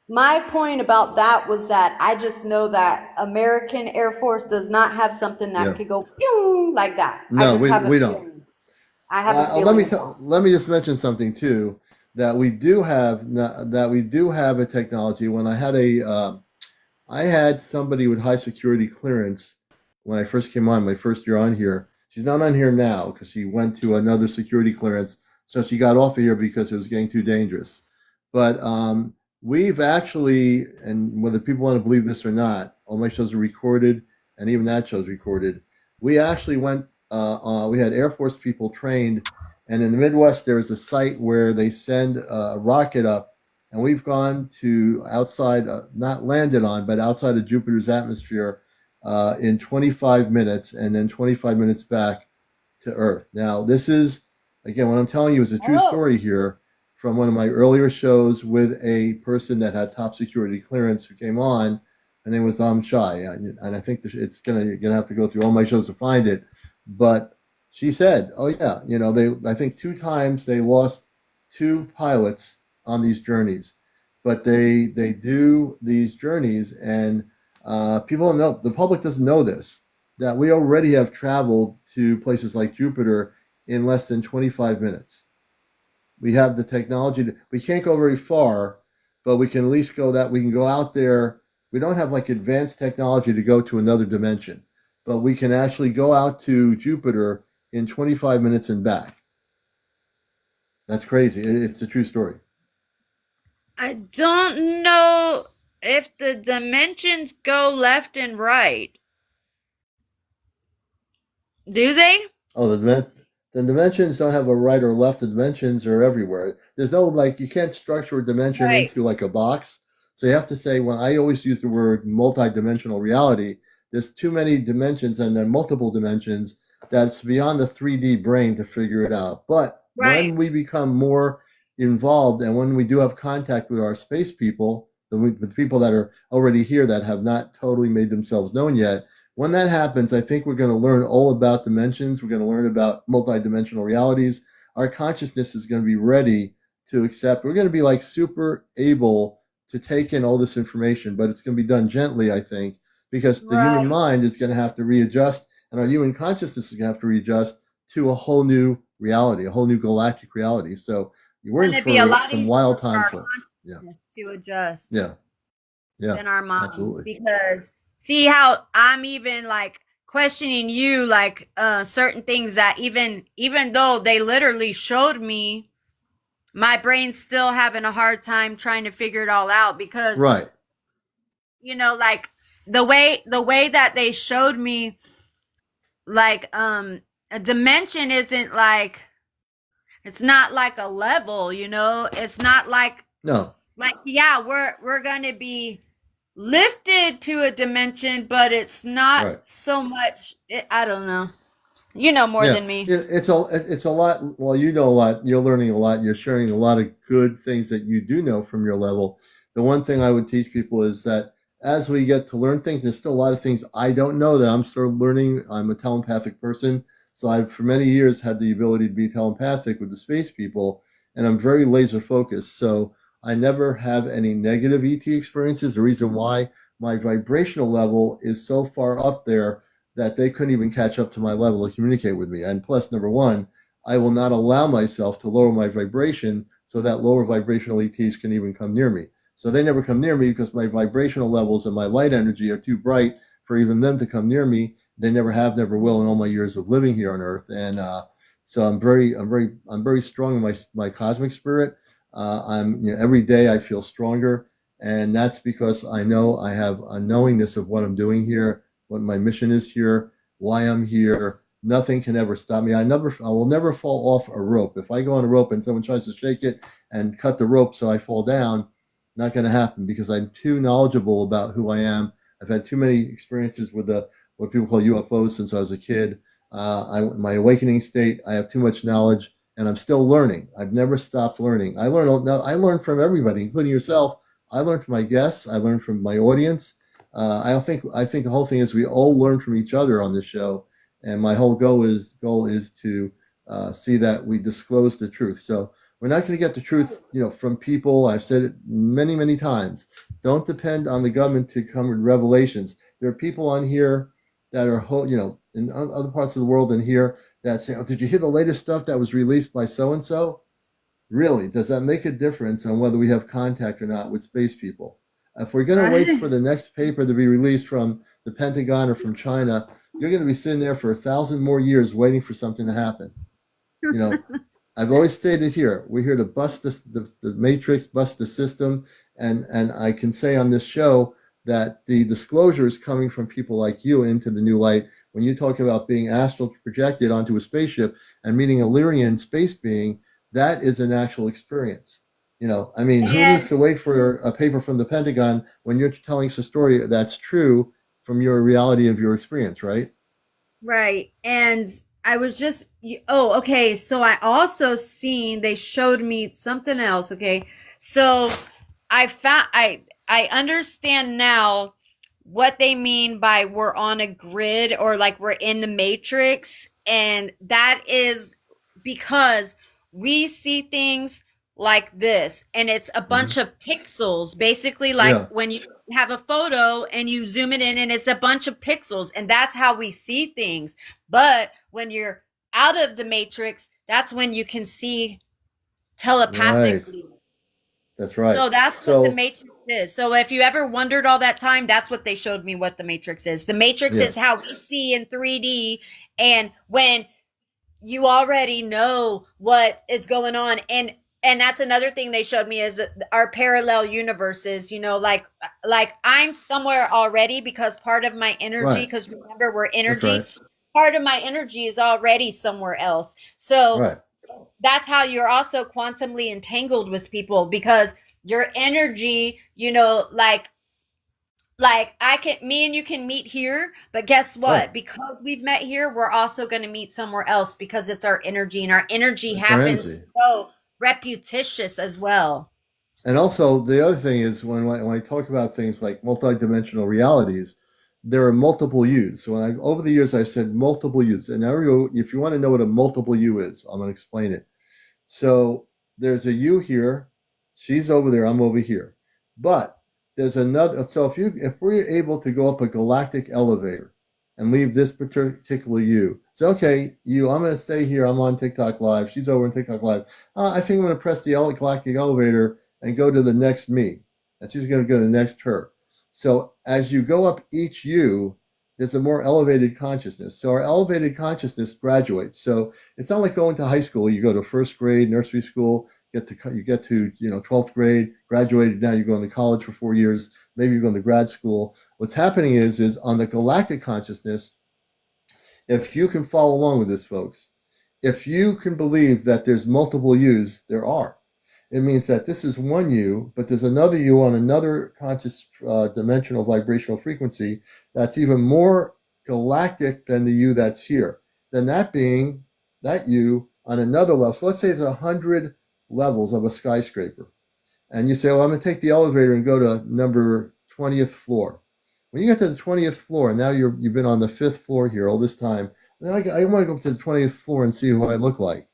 my point about that was that I just know that American Air Force does not have something that Yeah. could go pew like that. I No, just have a we don't. feeling. I have a feeling of that. Let me just mention something too, that we do have, that we do have a technology. When I had somebody with high security clearance when I first came on, my first year on here. She's not on here now because she went to another security clearance, so she got off of here because it was getting too dangerous. But we've actually, and whether people want to believe this or not, all my shows are recorded, and even that show's recorded. We actually went. We had Air Force people trained, and in the Midwest there is a site where they send a rocket up, and we've gone to outside, not landed on, but outside of Jupiter's atmosphere in 25 minutes, and then 25 minutes back to Earth. Now, this is, again, what I'm telling you is a true Oh, story here from one of my earlier shows with a person that had top security clearance who came on. Her name was Shai, and I think it's gonna have to go through all my shows to find it. But she said, "Oh yeah, they I think two times they lost two pilots on these journeys, but they do these journeys, and people don't know, the public doesn't know this, that we already have traveled to places like Jupiter in less than 25 minutes. We have the technology. We can't go very far, but we can at least go that we can go out there. We don't have like advanced technology to go to another dimension, but we can actually go out to Jupiter in 25 minutes and back. That's crazy. It's a true story. I don't know if the dimensions go left and right. Do they? Oh, the dimensions don't have a right or left. The dimensions are everywhere. There's no, like, you can't structure a dimension Right. into like a box. So you have to say, when I always use the word multi-dimensional reality, there's too many dimensions and there are multiple dimensions that it's beyond the 3D brain to figure it out. But Right. when we become more involved and when we do have contact with our space people, the people that are already here that have not totally made themselves known yet. When that happens, I think we're going to learn all about dimensions. We're going to learn about multidimensional realities. Our consciousness is going to be ready to accept. We're going to be like super able to take in all this information, but it's going to be done gently, I think, because the human Right. mind is going to have to readjust, and our human consciousness is going to have to readjust to a whole new reality, a whole new galactic reality. So we're in Wouldn't it be a for lot some easier wild for times. our So yeah, consciousness to adjust yeah, yeah, than our minds? absolutely. Because see how I'm even like questioning you, like certain things that even though they literally showed me, my brain's still having a hard time trying to figure it all out because Right. like the way that they showed me, like a dimension isn't like, it's not like a level, it's not No. like yeah, we're gonna be lifted to a dimension, but it's not Right. so much. I don't know. You know more Yeah, than me. it's a lot. Well, you know a lot. You're learning a lot. You're sharing a lot of good things that you do know from your level. The one thing I would teach people is that as we get to learn things, there's still a lot of things I don't know that I'm still learning. I'm a telepathic person, so I've for many years had the ability to be telepathic with the space people, and I'm very laser focused. So I never have any negative ET experiences. The reason why my vibrational level is so far up there that they couldn't even catch up to my level to communicate with me. And plus, number one, I will not allow myself to lower my vibration so that lower vibrational ETs can even come near me. So they never come near me because my vibrational levels and my light energy are too bright for even them to come near me. They never have, never will in all my years of living here on Earth. And so I'm very strong in my cosmic spirit. Every day I feel stronger, and that's because I know I have a knowingness of what I'm doing here, what my mission is here, why I'm here. Nothing can ever stop me. I will never fall off a rope. If I go on a rope and someone tries to shake it and cut the rope so I fall down, not going to happen because I'm too knowledgeable about who I am. I've had too many experiences with the what people call UFOs since I was a kid. My awakening state, I have too much knowledge, and I'm still learning. I've never stopped learning. I learn from everybody, including yourself. I learn from my guests. I learn from my audience. I think the whole thing is we all learn from each other on this show, and my whole goal is to see that we disclose the truth. So we're not going to get the truth, from people. I've said it many times. Don't depend on the government to come with revelations. There are people on here that are, in other parts of the world and here that say, "Oh, did you hear the latest stuff that was released by so and so?" Really, does that make a difference on whether we have contact or not with space people? If we're going to wait Right. for the next paper to be released from the Pentagon or from China, you're going to be sitting there for 1,000 more years waiting for something to happen. You know, I've always stated here, we're here to bust the matrix, bust the system, and I can say on this show that the disclosure is coming from people like you into the new light. When you talk about being astral projected onto a spaceship and meeting a Lyrian space being, that is an actual experience. I mean, who And needs to wait for a paper from the Pentagon when you're telling us a story that's true from your reality of your experience, right? right. And I was just, oh, okay. So I also seen, they showed me something else. Okay. So I understand now what they mean by we're on a grid, or like we're in the matrix. And that is because we see things like this, and it's a Hmm. bunch of pixels, basically like Yeah, when you have a photo and you zoom it in and it's a bunch of pixels, and that's how we see things. But when you're out of the matrix, that's when you can see right. telepathically. That's right. So that's what the So, matrix is. So if you ever wondered all that time, that's what they showed me what the matrix is. The matrix yeah, is how we see in 3D, and when you already know what is going on. And that's another thing they showed me is our parallel universes, like I'm somewhere already because part of my energy, right. because remember we're That's energy, right. part of my energy is already somewhere else. So Right. that's how you're also quantumly entangled with people, because your energy, like I can me and you can meet here, but guess Right. what? Because we've met here, we're also going to meet somewhere else because it's our energy, and our energy It's our happens energy. so repetitious as well. And also, the other thing is when I talk about things like multidimensional realities, there are multiple U's. So over the years I've said multiple U's, and if you want to know what a multiple U is, I'm going to explain it. So there's a you here, she's over there, I'm over here. But there's another. So if we're able to go up a galactic elevator and leave this particular you, say, okay, you, I'm going to stay here. I'm on TikTok Live. She's over on TikTok Live. I think I'm going to press the galactic elevator and go to the next me, and she's going to go to the next her. So as you go up each you, there's a more elevated consciousness. So our elevated consciousness graduates. So it's not like going to high school. You go to first grade, nursery school, you get to 12th grade, graduated. Now you're going to college for 4 years. Maybe you're going to grad school. What's happening is on the galactic consciousness. If you can follow along with this, folks, if you can believe that there's multiple yous, there are. It means that this is one you, but there's another you on another conscious dimensional vibrational frequency that's even more galactic than the you that's here. Then that being that you on another level. So let's say it's 100 levels of a skyscraper, and you say, "Well, I'm going to take the elevator and go to number 20th floor." When you get to the 20th floor, and now you've been on the fifth floor here all this time, I want to go up to the 20th floor and see who I look like.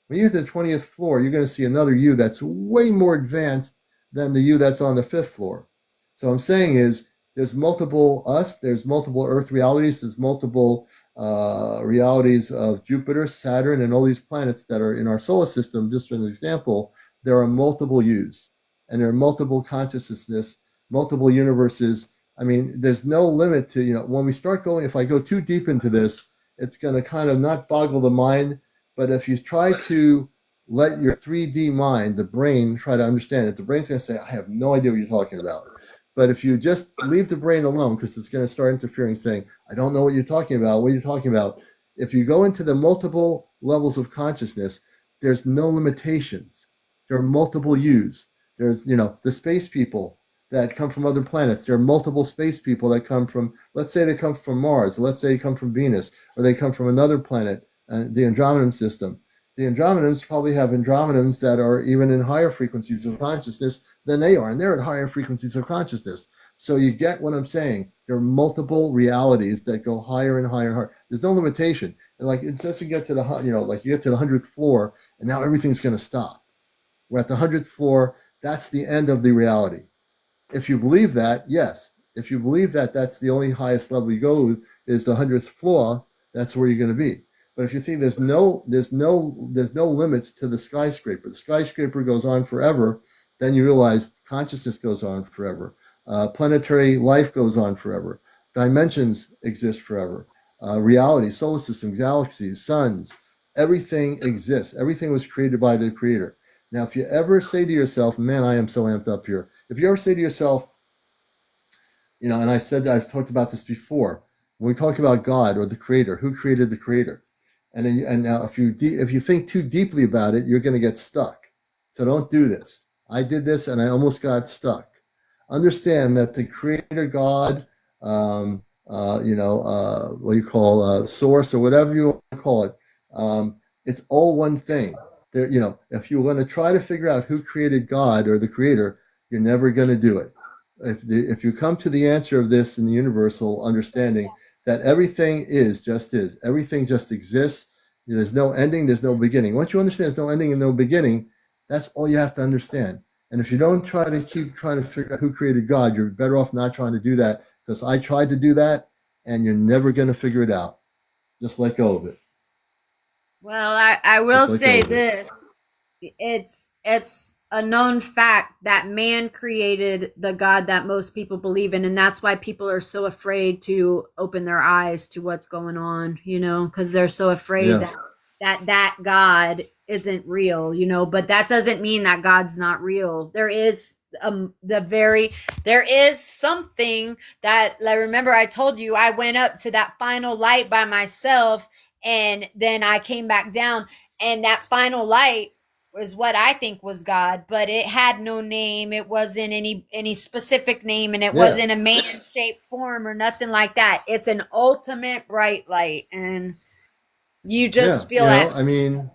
When you get to the 20th floor, you're going to see another you that's way more advanced than the you that's on the fifth floor. So what I'm saying is there's multiple us, there's multiple Earth realities, there's multiple realities of Jupiter, Saturn, and all these planets that are in our solar system. Just for an example, there are multiple yous, and there are multiple consciousness, multiple universes. I mean, there's no limit to, when we start going, if I go too deep into this, it's going to kind of not boggle the mind. But if you try to let your 3D mind, the brain, try to understand it, the brain's going to say, I have no idea what you're talking about. But if you just leave the brain alone, because it's going to start interfering, saying, I don't know what you're talking about, what you're talking about. If you go into the multiple levels of consciousness, there's no limitations. There are multiple yous. There's, the space people that come from other planets. There are multiple space people that come from, let's say they come from Mars, let's say they come from Venus, or they come from another planet, the Andromeda system. The Andromedans probably have Andromedans that are even in higher frequencies of consciousness than they are, and they're at higher frequencies of consciousness. So you get what I'm saying. There are multiple realities that go higher and higher and higher. There's no limitation. And like it doesn't get to the, like you get to the 100th floor, and now everything's going to stop. We're at the 100th floor. That's the end of the reality. If you believe that, yes. If you believe that that's the only highest level you go with is the 100th floor, that's where you're going to be. But if you think there's no limits to the skyscraper goes on forever, then you realize consciousness goes on forever. Planetary life goes on forever. Dimensions exist forever. Reality, solar systems, galaxies, suns, everything exists. Everything was created by the Creator. Now, if you ever say to yourself, man, I am so amped up here. If you ever say to yourself, and I've talked about this before, when we talk about God or the Creator, who created the Creator? And now if you think too deeply about it, you're going to get stuck. So don't do this. I did this and I almost got stuck. Understand that the Creator God, what you call source or whatever you want to call it, it's all one thing. There, if you want to try to figure out who created God or the Creator, you're never going to do it. If you come to the answer of this in the universal understanding that everything is, everything just exists. There's no ending, there's no beginning. Once you understand there's no ending and no beginning, that's all you have to understand. And if you don't try to keep trying to figure out who created God, you're better off not trying to do that, because I tried to do that and you're never going to figure it out. Just let go of it. Well, I will Just let go say of it. this. It's a known fact that man created the God that most people believe in, and that's why people are so afraid to open their eyes to what's going on, because they're so afraid Yeah. that God isn't real, but that doesn't mean that God's not real. There is there is something that, like, remember I told you I went up to that final light by myself, and then I came back down, and that final light was what I think was God, but it had no name. It wasn't any specific name, and it Yeah. wasn't a man shaped form or nothing like that. It's an ultimate bright light, and you Yeah. just feel at I mean,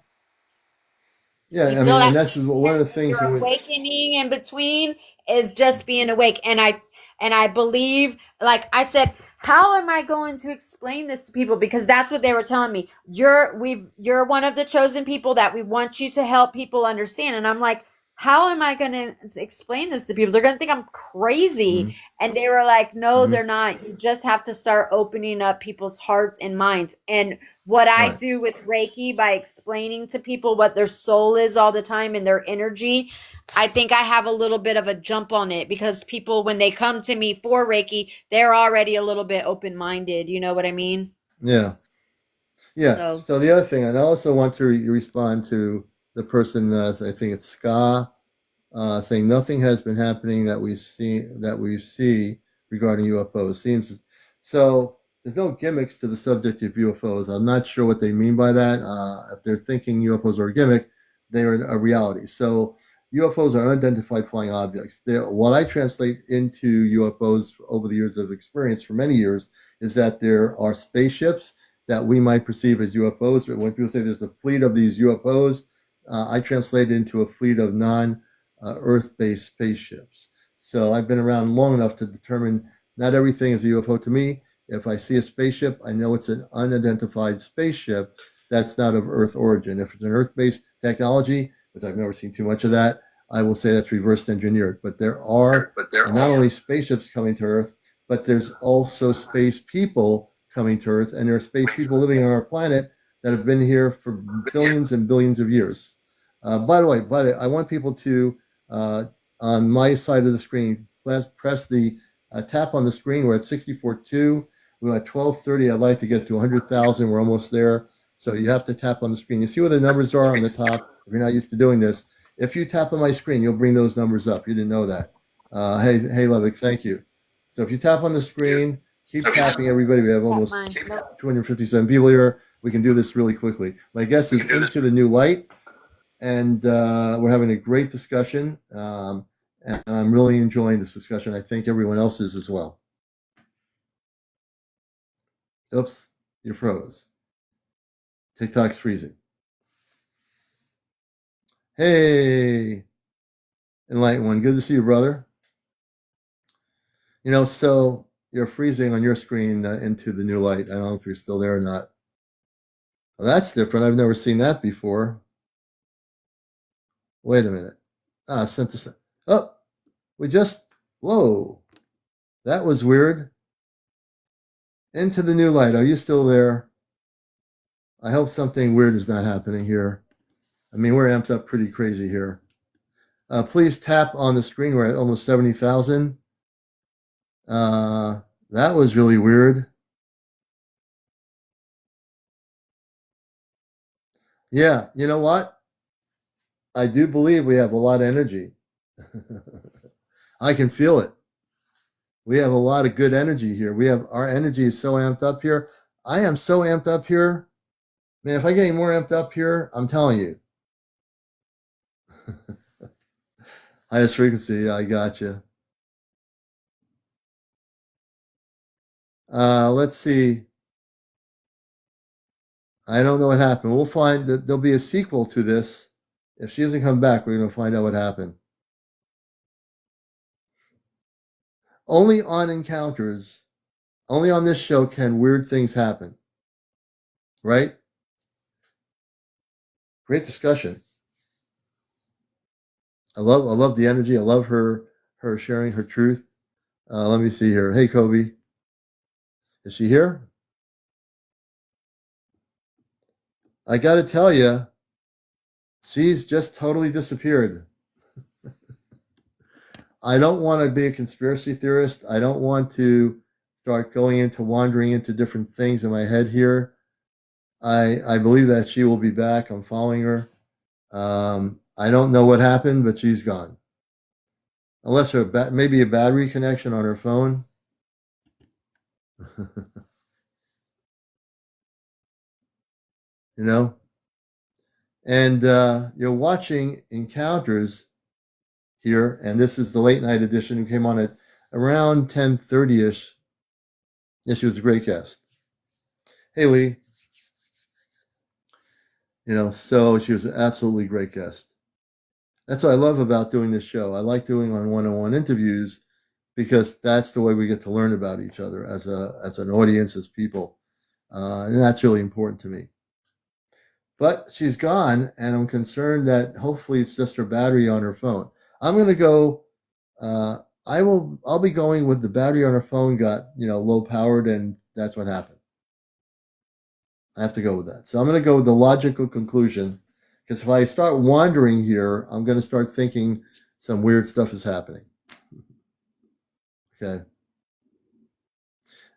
Yeah, You I feel mean, and that that's one of the things your that we. awakening in between is just being awake. And I believe, like I said, how am I going to explain this to people? Because that's what they were telling me. You're one of the chosen people that we want you to help people understand. And I'm like, how am I going to explain this to people? They're going to think I'm crazy. Mhm, And they were like, no, mhm, they're not. You just have to start opening up people's hearts and minds. And what I right. do with Reiki by explaining to people what their soul is all the time and their energy, I think I have a little bit of a jump on it because people, when they come to me for Reiki, they're already a little bit open minded. You know what I mean? Yeah. Yeah. So, So the other thing, and I also want to respond to the person, I think it's Ska, saying nothing has been happening that we see regarding UFOs. Seems so. There's no gimmicks to the subject of UFOs. I'm not sure what they mean by that. If they're thinking UFOs are a gimmick, they are a reality. So UFOs are unidentified flying objects. What I translate into UFOs over the years of experience for many years is that there are spaceships that we might perceive as UFOs. But when people say there's a fleet of these UFOs, I translate it into a fleet of Earth-based spaceships. So I've been around long enough to determine not everything is a UFO to me. If I see a spaceship, I know it's an unidentified spaceship that's not of Earth origin. If it's an Earth-based technology, which I've never seen too much of that, I will say that's reverse engineered. But there are not only spaceships coming to Earth, but there's also space people coming to Earth, and there are space people living on our planet that have been here for billions and billions of years. By the way, I want people to on my side of the screen, press the tap on the screen. We're at 64.2. We're at 12:30. I'd like to get to 100,000. We're almost there. So you have to tap on the screen. You see where the numbers are on the top. If you're not used to doing this, if you tap on my screen, you'll bring those numbers up. You didn't know that. Hey, Levick, thank you. So if you tap on the screen, keep tapping, everybody. We have almost 257 people here. We can do this really quickly. My guest is Into the New Light, and we're having a great discussion. And I'm really enjoying this discussion. I think everyone else is as well. Oops, you froze. TikTok's freezing. Hey, Enlightened One, good to see you, brother. So you're freezing on your screen Into the New Light. I don't know if you're still there or not. Well, that's different. I've never seen that before. Wait a minute. Sent this. Oh, we just. Whoa, that was weird. Into the New Light. Are you still there? I hope something weird is not happening here. I mean, we're amped up pretty crazy here. Please tap on the screen. We're at almost 70,000. That was really weird. Yeah, you know what? I do believe we have a lot of energy. I can feel it. We have a lot of good energy here. Our energy is so amped up here. I am so amped up here. Man, if I get any more amped up here, I'm telling you. Highest frequency, I got you. Let's see. I don't know what happened. We'll find that there'll be a sequel to this. If she doesn't come back, we're going to find out what happened. Only on encounters, only on this show can weird things happen. Right? Great discussion. I love the energy. I love her sharing her truth. Let me see here. Hey, Kobe. Is she here? I got to tell you, she's just totally disappeared. I don't want to be a conspiracy theorist. I don't want to start wandering into different things in my head here. I believe that she will be back. I'm following her. I don't know what happened, but she's gone. Unless maybe a battery connection on her phone. you know? And you're watching Encounters here, and this is the late night edition who came on at around 10:30ish. Yeah, she was a great guest. Hey, Lee. So she was an absolutely great guest. That's what I love about doing this show. I like doing on one-on-one interviews because that's the way we get to learn about each other as an audience, as people, and that's really important to me. But she's gone, and I'm concerned that hopefully it's just her battery on her phone. I'm going to go. I'll be going with the battery on her phone got low powered, and that's what happened. I have to go with that. So I'm going to go with the logical conclusion, because if I start wandering here, I'm going to start thinking some weird stuff is happening. Okay.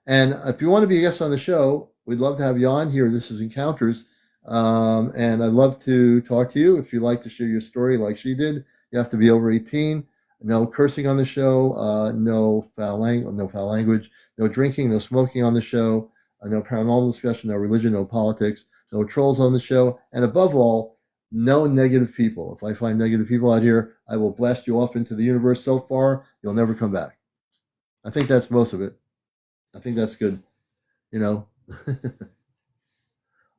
And if you want to be a guest on the show, we'd love to have you on here. This is Encounters. And I'd love to talk to you. If you'd like to share your story like she did, you have to be over 18. No cursing on the show. No foul language. No drinking. No smoking on the show. No paranormal discussion. No religion. No politics. No trolls on the show. And above all, no negative people. If I find negative people out here, I will blast you off into the universe so far, you'll never come back. I think that's most of it. I think that's good. You know,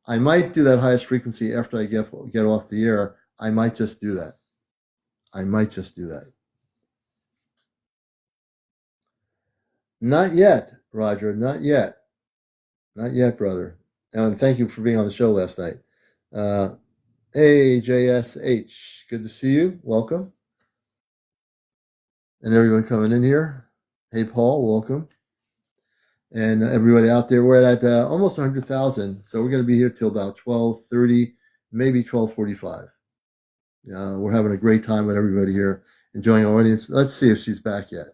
I might do that highest frequency after I get off the air. I might just do that. Not yet, Roger. Not yet. Not yet, brother. And thank you for being on the show last night. Hey, JSH. Good to see you. Welcome. And everyone coming in here. Hey, Paul. Welcome. And everybody out there, we're at almost 100,000. So we're going to be here till about 12:30, maybe 12:45. We're having a great time with everybody here, enjoying our audience. Let's see if she's back yet.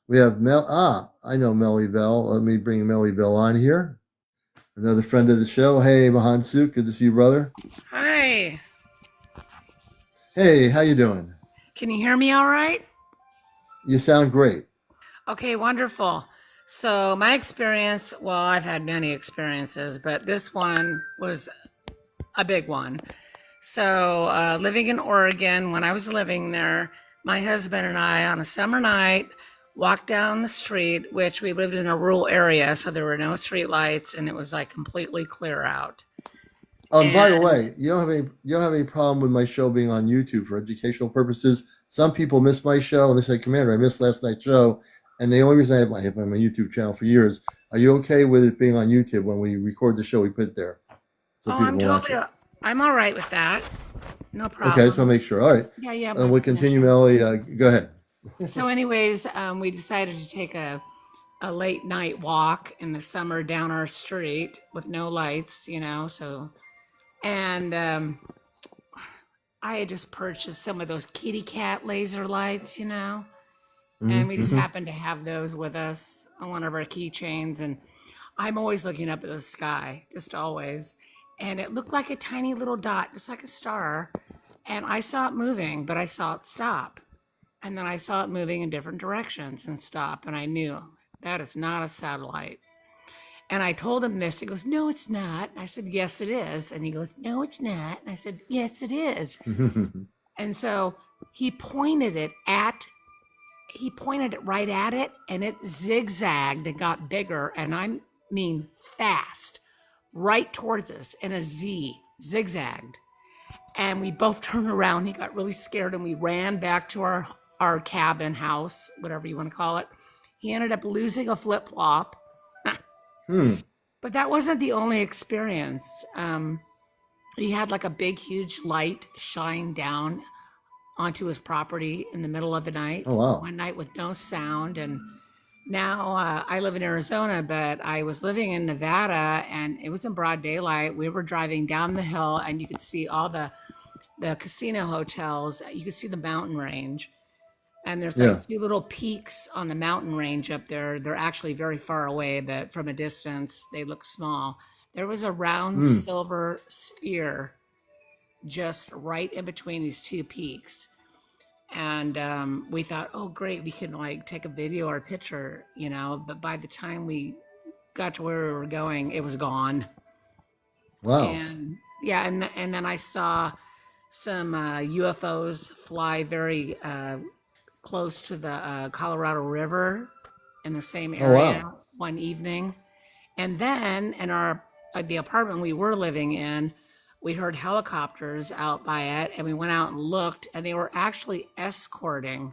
We have I know Melly Bell. Let me bring Melly Bell on here. Another friend of the show. Hey, Mahan Suk. Good to see you, brother. Hi. Hey, how you doing? Can you hear me all right? You sound great. Okay, wonderful. So my experience, well, I've had many experiences, but this one was a big one. So living in Oregon, when I was living there, my husband and I, on a summer night, walked down the street, which we lived in a rural area, so there were no street lights, and it was like completely clear out. By the way, you don't have any problem with my show being on YouTube for educational purposes. Some people miss my show and they say, Commander, I missed last night's show. And the only reason I have my YouTube channel for years. Are you okay with it being on YouTube when we record the show? We put it there, so I'm all right with that. No problem. Okay, so make sure. All right. Yeah. And we'll continue, Melly. Go ahead. So, anyways, we decided to take a late night walk in the summer down our street with no lights, So, and I had just purchased some of those kitty cat laser lights, and we just happened to have those with us on one of our keychains. And I'm always looking up at the sky, just always. And it looked like a tiny little dot, just like a star. And I saw it moving, but I saw it stop. And then I saw it moving in different directions and stop. And I knew that is not a satellite. And I told him this. He goes, no, it's not. And I said, yes, it is. And he goes, no, it's not. And I said, yes, it is. And so he pointed it right at it, and it zigzagged and got bigger. And I mean fast, right towards us in a Z, zigzagged. And we both turned around. He got really scared, and we ran back to our cabin house, whatever you want to call it. He ended up losing a flip-flop. But that wasn't the only experience. He had like a big, huge light shine down onto his property in the middle of the night. Oh, wow. One night with no sound. And now I live in Arizona, but I was living in Nevada, and it was in broad daylight. We were driving down the hill, and you could see all the casino hotels. You could see the mountain range. And there's like two little peaks on the mountain range up there. They're actually very far away, but from a distance, they look small. There was a round silver sphere just right in between these two peaks. And we thought, oh, great, we can like take a video or a picture, But by the time we got to where we were going, it was gone. Wow. And then I saw some UFOs fly very close to the Colorado River in the same area one evening. And then in our the apartment we were living in, we heard helicopters out by it, and we went out and looked, and they were actually escorting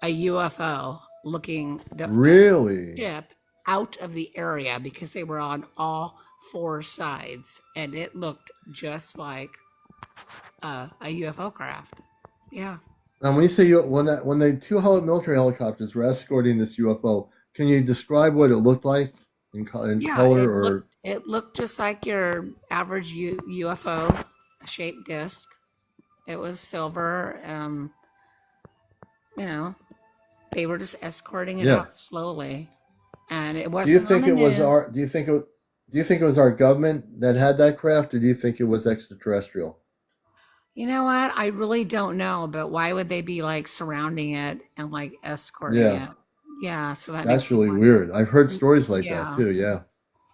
a UFO looking Really? ship out of the area because they were on all four sides, and it looked just like a UFO craft. Yeah. And when you say when the two military helicopters were escorting this UFO, can you describe what it looked like in Yeah, color or? it looked just like your average UFO shaped disc. It was silver. You know, they were just escorting it Yeah. out slowly, and it wasn't. Do you think on the it was news. our? Do you think it was our government that had that craft, or do you think it was extraterrestrial? You know what? I really don't know, but why would they be like surrounding it and like escorting Yeah. it? Yeah, so that That's makes me really wonder. weird. I've heard stories like that Yeah. too. Yeah.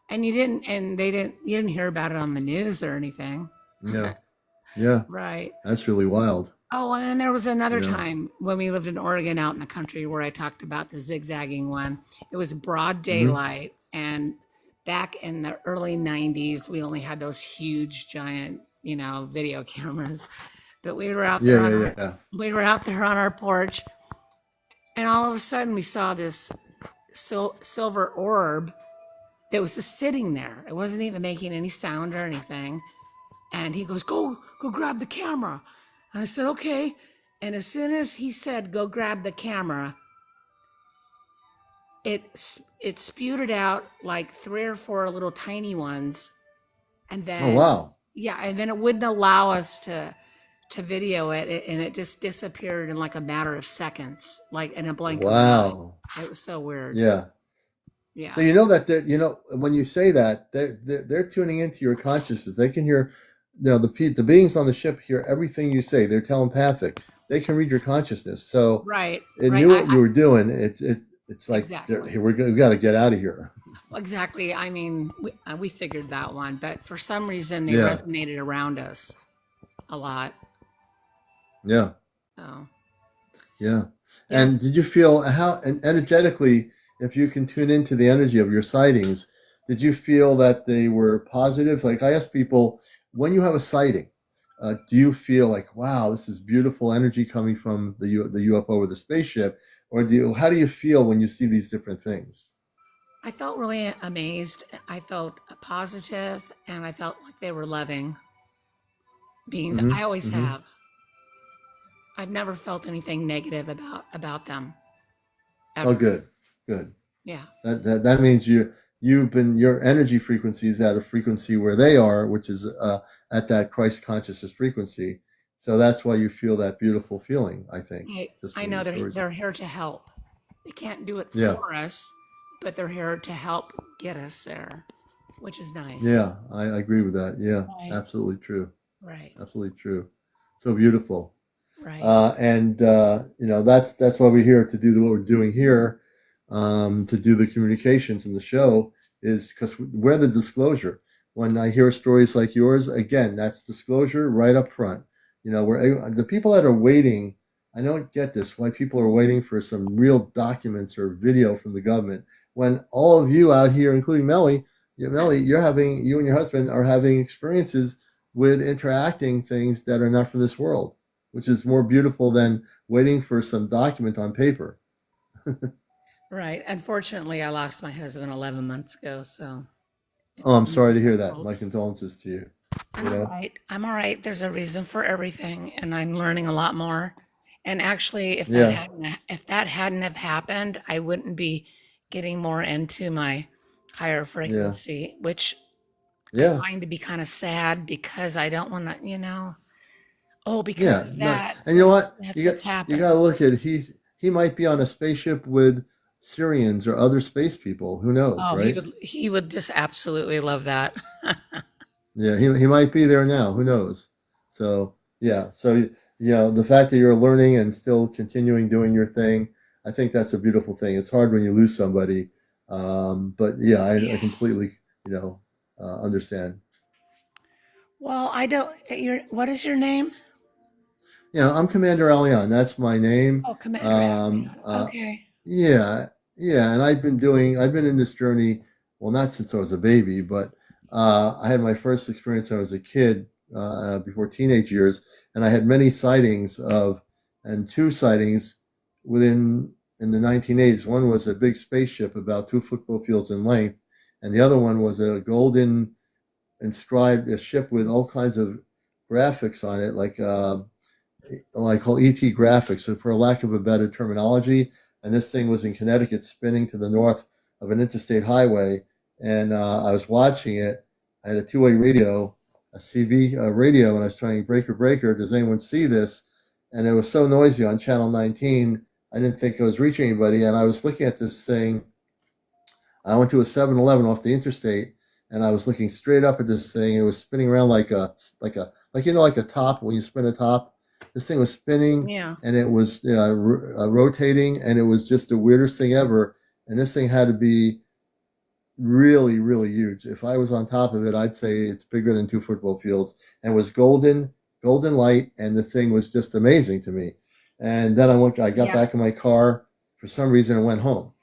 And you didn't hear about it on the news or anything. Yeah. Yeah. Right. That's really wild. Oh, and then there was another Yeah. time when we lived in Oregon out in the country where I talked about the zigzagging one. It was broad Mm-hmm. daylight, and back in the early 90s, we only had those huge, giant, video cameras. But we were out there Yeah. we were out there on our porch, and all of a sudden we saw this silver orb that was just sitting there. It wasn't even making any sound or anything. And he goes, go grab the camera. And I said, okay. And as soon as he said, go grab the camera, it spewed out like 3 or 4 little tiny ones. And then, Oh wow. yeah, and then it wouldn't allow us to video it, and it just disappeared in like a matter of seconds, like in a blink of an eye. Wow. It was so weird. Yeah. Yeah. So you know that when you say that they're tuning into your consciousness. They can hear, the beings on the ship hear everything you say. They're telepathic. They can read your consciousness. So Right. it Right. knew what you were doing. It's like Exactly. we got to get out of here. Exactly. I mean, we figured that one, but for some reason they Yeah. resonated around us a lot. Yeah. So Yeah. yes. And did you feel energetically, if you can tune into the energy of your sightings, did you feel that they were positive? Like I ask people, when you have a sighting, do you feel like, wow, this is beautiful energy coming from the UFO or the spaceship? Or how do you feel when you see these different things? I felt really amazed. I felt positive, and I felt like they were loving beings. Mm-hmm. I always Mm-hmm. have. I've never felt anything negative about them. Ever. Oh, good. Good. Yeah. That means your energy frequency is at a frequency where they are, which is at that Christ consciousness frequency. So that's why you feel that beautiful feeling, I think. I know they're here to help. They can't do it Yeah. for us, but they're here to help get us there, which is nice. Yeah, I agree with that. Yeah, Right. absolutely true. Right. Absolutely true. So beautiful. Right. That's why we're here to do what we're doing here, to do the communications in the show, is because we're the disclosure. When I hear stories like yours, again, that's disclosure right up front. The people that are waiting, I don't get this, why people are waiting for some real documents or video from the government, when all of you out here, including Melly, you and your husband are having experiences with interacting things that are not from this world, which is more beautiful than waiting for some document on paper. Right. Unfortunately, I lost my husband 11 months ago, so. Oh, I'm sorry to hear that. My condolences to you. I'm all right. I'm all right. There's a reason for everything, and I'm learning a lot more. And actually, if that hadn't have happened, I wouldn't be getting more into my higher frequency, which I find to be kind of sad because I don't want to, because of that. And you know what? That's what's happened. You got to look at he might be on a spaceship with Syrians or other space people. Who knows, right? He would just absolutely love that. Yeah, he might be there now. Who knows? So the fact that you're learning and still continuing doing your thing, I think that's a beautiful thing. It's hard when you lose somebody, but I completely understand. Well, I don't. What is your name? Yeah, I'm CmdrAleon. That's my name. Oh, Commander. Okay. Yeah, and I've been in this journey, well, not since I was a baby, but I had my first experience when I was a kid, before teenage years, and I had many sightings and two sightings within in the 1980s. One was a big spaceship about 2 football fields in length, and the other one was a golden inscribed a ship with all kinds of graphics on it, like called ET graphics, so for lack of a better terminology. And this thing was in Connecticut, spinning to the north of an interstate highway. And I was watching it. I had a two-way radio, a CB radio, and I was trying breaker, breaker. Does anyone see this? And it was so noisy on channel 19, I didn't think I was reaching anybody. And I was looking at this thing. I went to a 7-Eleven off the interstate, and I was looking straight up at this thing. It was spinning around like a top when you spin a top. This thing was spinning, Yeah. and it was rotating, and it was just the weirdest thing ever. And this thing had to be really, really huge. If I was on top of it, I'd say it's bigger than 2 football fields, and it was golden light, and the thing was just amazing to me. And then I got Yeah. back in my car for some reason and went home.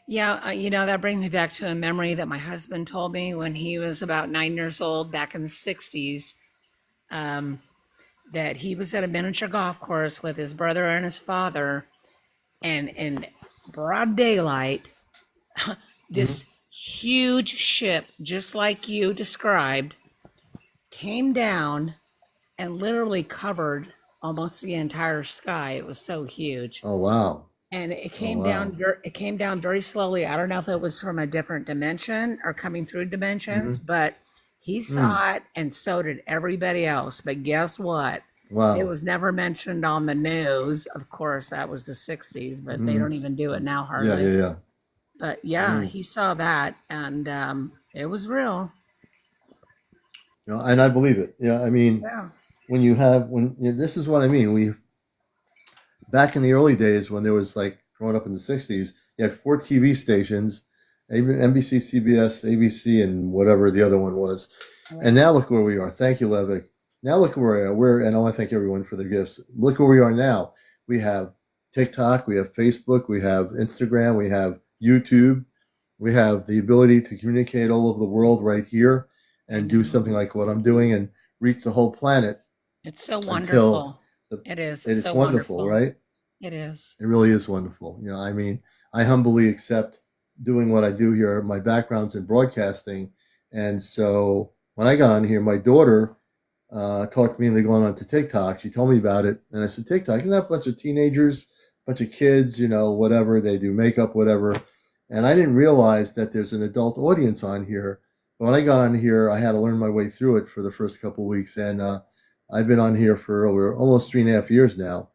Yeah, that brings me back to a memory that my husband told me when he was about 9 years old back in the 60s. That he was at a miniature golf course with his brother and his father, and in broad daylight, this huge ship, just like you described, came down and literally covered almost the entire sky. It was so huge. Oh wow! And it came wow. down it came down very slowly. I don't know if it was from a different dimension or coming through dimensions, but he saw it, and so did everybody else. But guess what? Wow! It was never mentioned on the news. Of course, that was the 60s, but they don't even do it now hardly. Yeah. But yeah, he saw that, and it was real. And I believe it. Yeah, I mean, Yeah. This is what I mean. Back in the early days when there was like growing up in the 60s, you had 4 TV stations, NBC, CBS, ABC, and whatever the other one was. Right. And now look where we are. Thank you, Levick. Now look where we are. And I want to thank everyone for their gifts. Look where we are now. We have TikTok, we have Facebook, we have Instagram, we have YouTube. We have the ability to communicate all over the world right here and do something like what I'm doing and reach the whole planet. It's so wonderful. It is. It's so wonderful, right? It is. It really is wonderful. I mean, I humbly accept doing what I do here. My background's in broadcasting. And so when I got on here, my daughter talked me into going on to TikTok. She told me about it. And I said, TikTok, isn't that a bunch of teenagers, bunch of kids, whatever, they do makeup, whatever. And I didn't realize that there's an adult audience on here. But when I got on here, I had to learn my way through it for the first couple of weeks. And I've been on here for over almost 3.5 years now,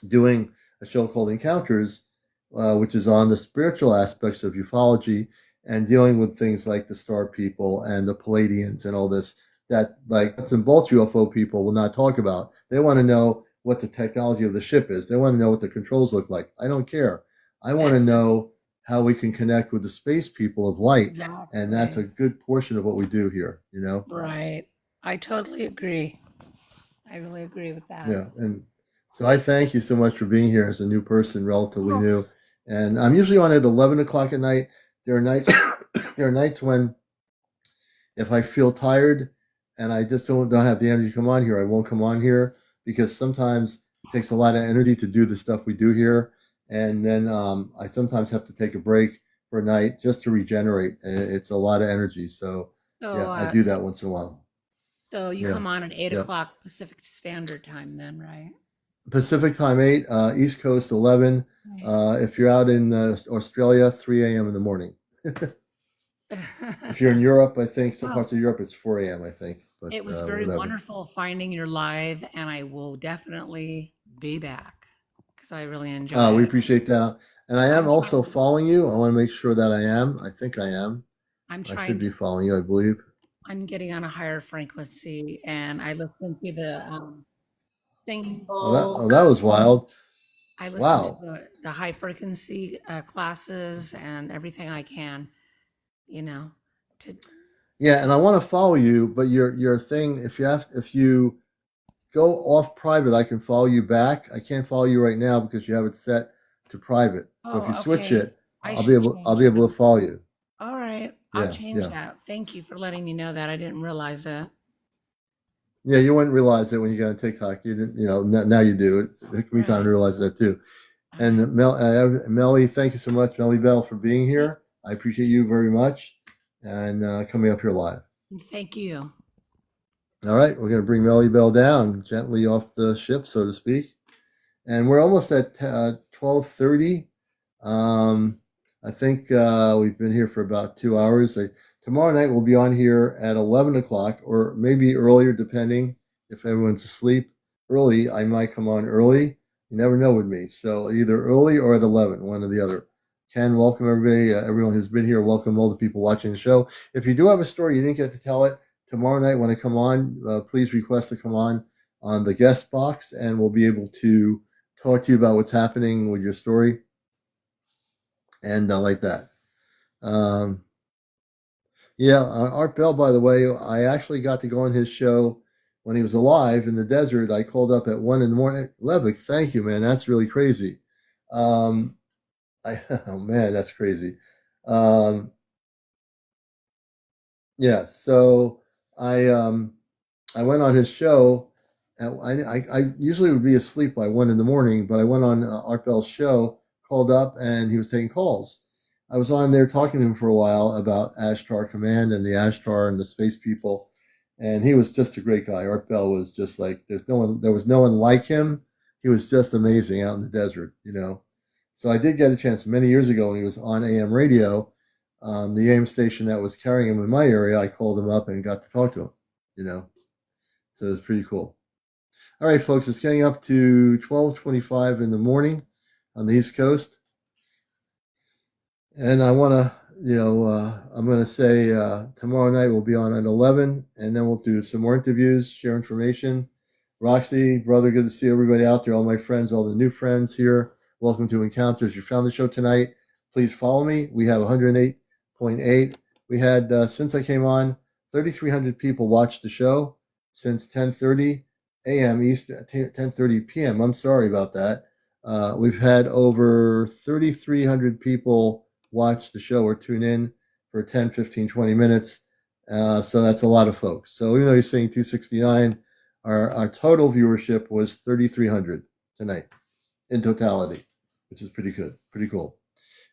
doing a show called Encounters, which is on the spiritual aspects of ufology and dealing with things like the star people and the Palladians and all this that like nuts and bolts UFO people will not talk about. They want to know what the technology of the ship is. They want to know what the controls look like. I don't care. I want to know how we can connect with the space people of light. Exactly. And that's a good portion of what we do here, Right. I totally agree. I really agree with that. Yeah. And so I thank you so much for being here as a new person, relatively new. And I'm usually on at 11 o'clock at night. There are nights when if I feel tired and I just don't have the energy to come on here, I won't come on here because sometimes it takes a lot of energy to do the stuff we do here. And then I sometimes have to take a break for a night just to regenerate. It's a lot of energy. So yeah, I do that once in a while. So you come on at 8 o'clock Pacific Standard Time then, right? Pacific time 8, East Coast 11. Right. If you're out in Australia, 3 a.m. in the morning. If you're in Europe, I think some parts of Europe it's 4 a.m. I think. But, it was very wonderful finding your live, and I will definitely be back because I really enjoy it. We appreciate that, and I am also following you. I want to make sure that I am. I think I am. I'm trying. I should be following you, I believe. I'm getting on a higher frequency, and I listened to the singing bowl. Oh, that was wild. I listened to the high frequency classes and everything I can, Yeah, and I want to follow you, but your thing, if you go off private, I can follow you back. I can't follow you right now because you have it set to private. So if you switch it, I'll be able to follow you. All right. I'll Yeah, change yeah. that. Thank you for letting me know that. I didn't realize that. Yeah, you wouldn't realize it when you got on TikTok. You didn't, now you do. It took me time Right. to realize that too. Okay. And Melly, thank you so much, Melly Bell, for being here. I appreciate you very much and coming up here live. Thank you. All right, we're going to bring Melly Bell down gently off the ship, so to speak. And we're almost at 12:30. I think we've been here for about 2 hours. Tomorrow night we'll be on here at 11 o'clock or maybe earlier, depending if everyone's asleep. Early, I might come on early. You never know with me. So either early or at 11, one or the other. Ken, welcome everybody. Everyone who's been here, welcome all the people watching the show. If you do have a story, you didn't get to tell it, tomorrow night when I come on, please request to come on the guest box, and we'll be able to talk to you about what's happening with your story and like that. Yeah, Art Bell, by the way, I actually got to go on his show when he was alive in the desert. I called up at 1 in the morning. Levick, thank you, man. That's really crazy. Um, oh, man, that's crazy. Um, yeah, so I went on his show. And I usually would be asleep by 1 in the morning, but I went on Art Bell's show, called up, and he was taking calls. I was on there talking to him for a while about Ashtar Command and the Ashtar and the space people, and he was just a great guy. Art Bell was just like there was no one like him. He was just amazing out in the desert. So I did get a chance many years ago when he was on AM radio, the AM station that was carrying him in my area. I called him up and got to talk to him. So it was pretty cool. All right, folks, it's getting up to 12:25 in the morning on the East Coast. And I want to, I'm going to say tomorrow night we'll be on at 11, and then we'll do some more interviews, share information. Roxy, brother, good to see everybody out there, all my friends, all the new friends here. Welcome to Encounters. You found the show tonight. Please follow me. We have 108.8. We had, since I came on, 3,300 people watched the show since 10:30 a.m. Eastern, 10:30 p.m. I'm sorry about that. We've had over 3,300 people watch the show or tune in for 10, 15, 20 minutes. So that's a lot of folks. So even though you're saying 269, our total viewership was 3,300 tonight in totality, which is pretty good, pretty cool.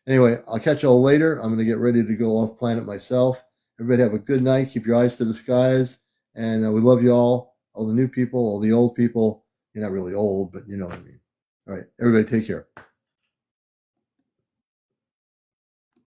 Anyway, I'll catch y'all later. I'm going to get ready to go off planet myself. Everybody have a good night. Keep your eyes to the skies. And we love you all the new people, all the old people. You're not really old, but you know what I mean. All right, everybody take care.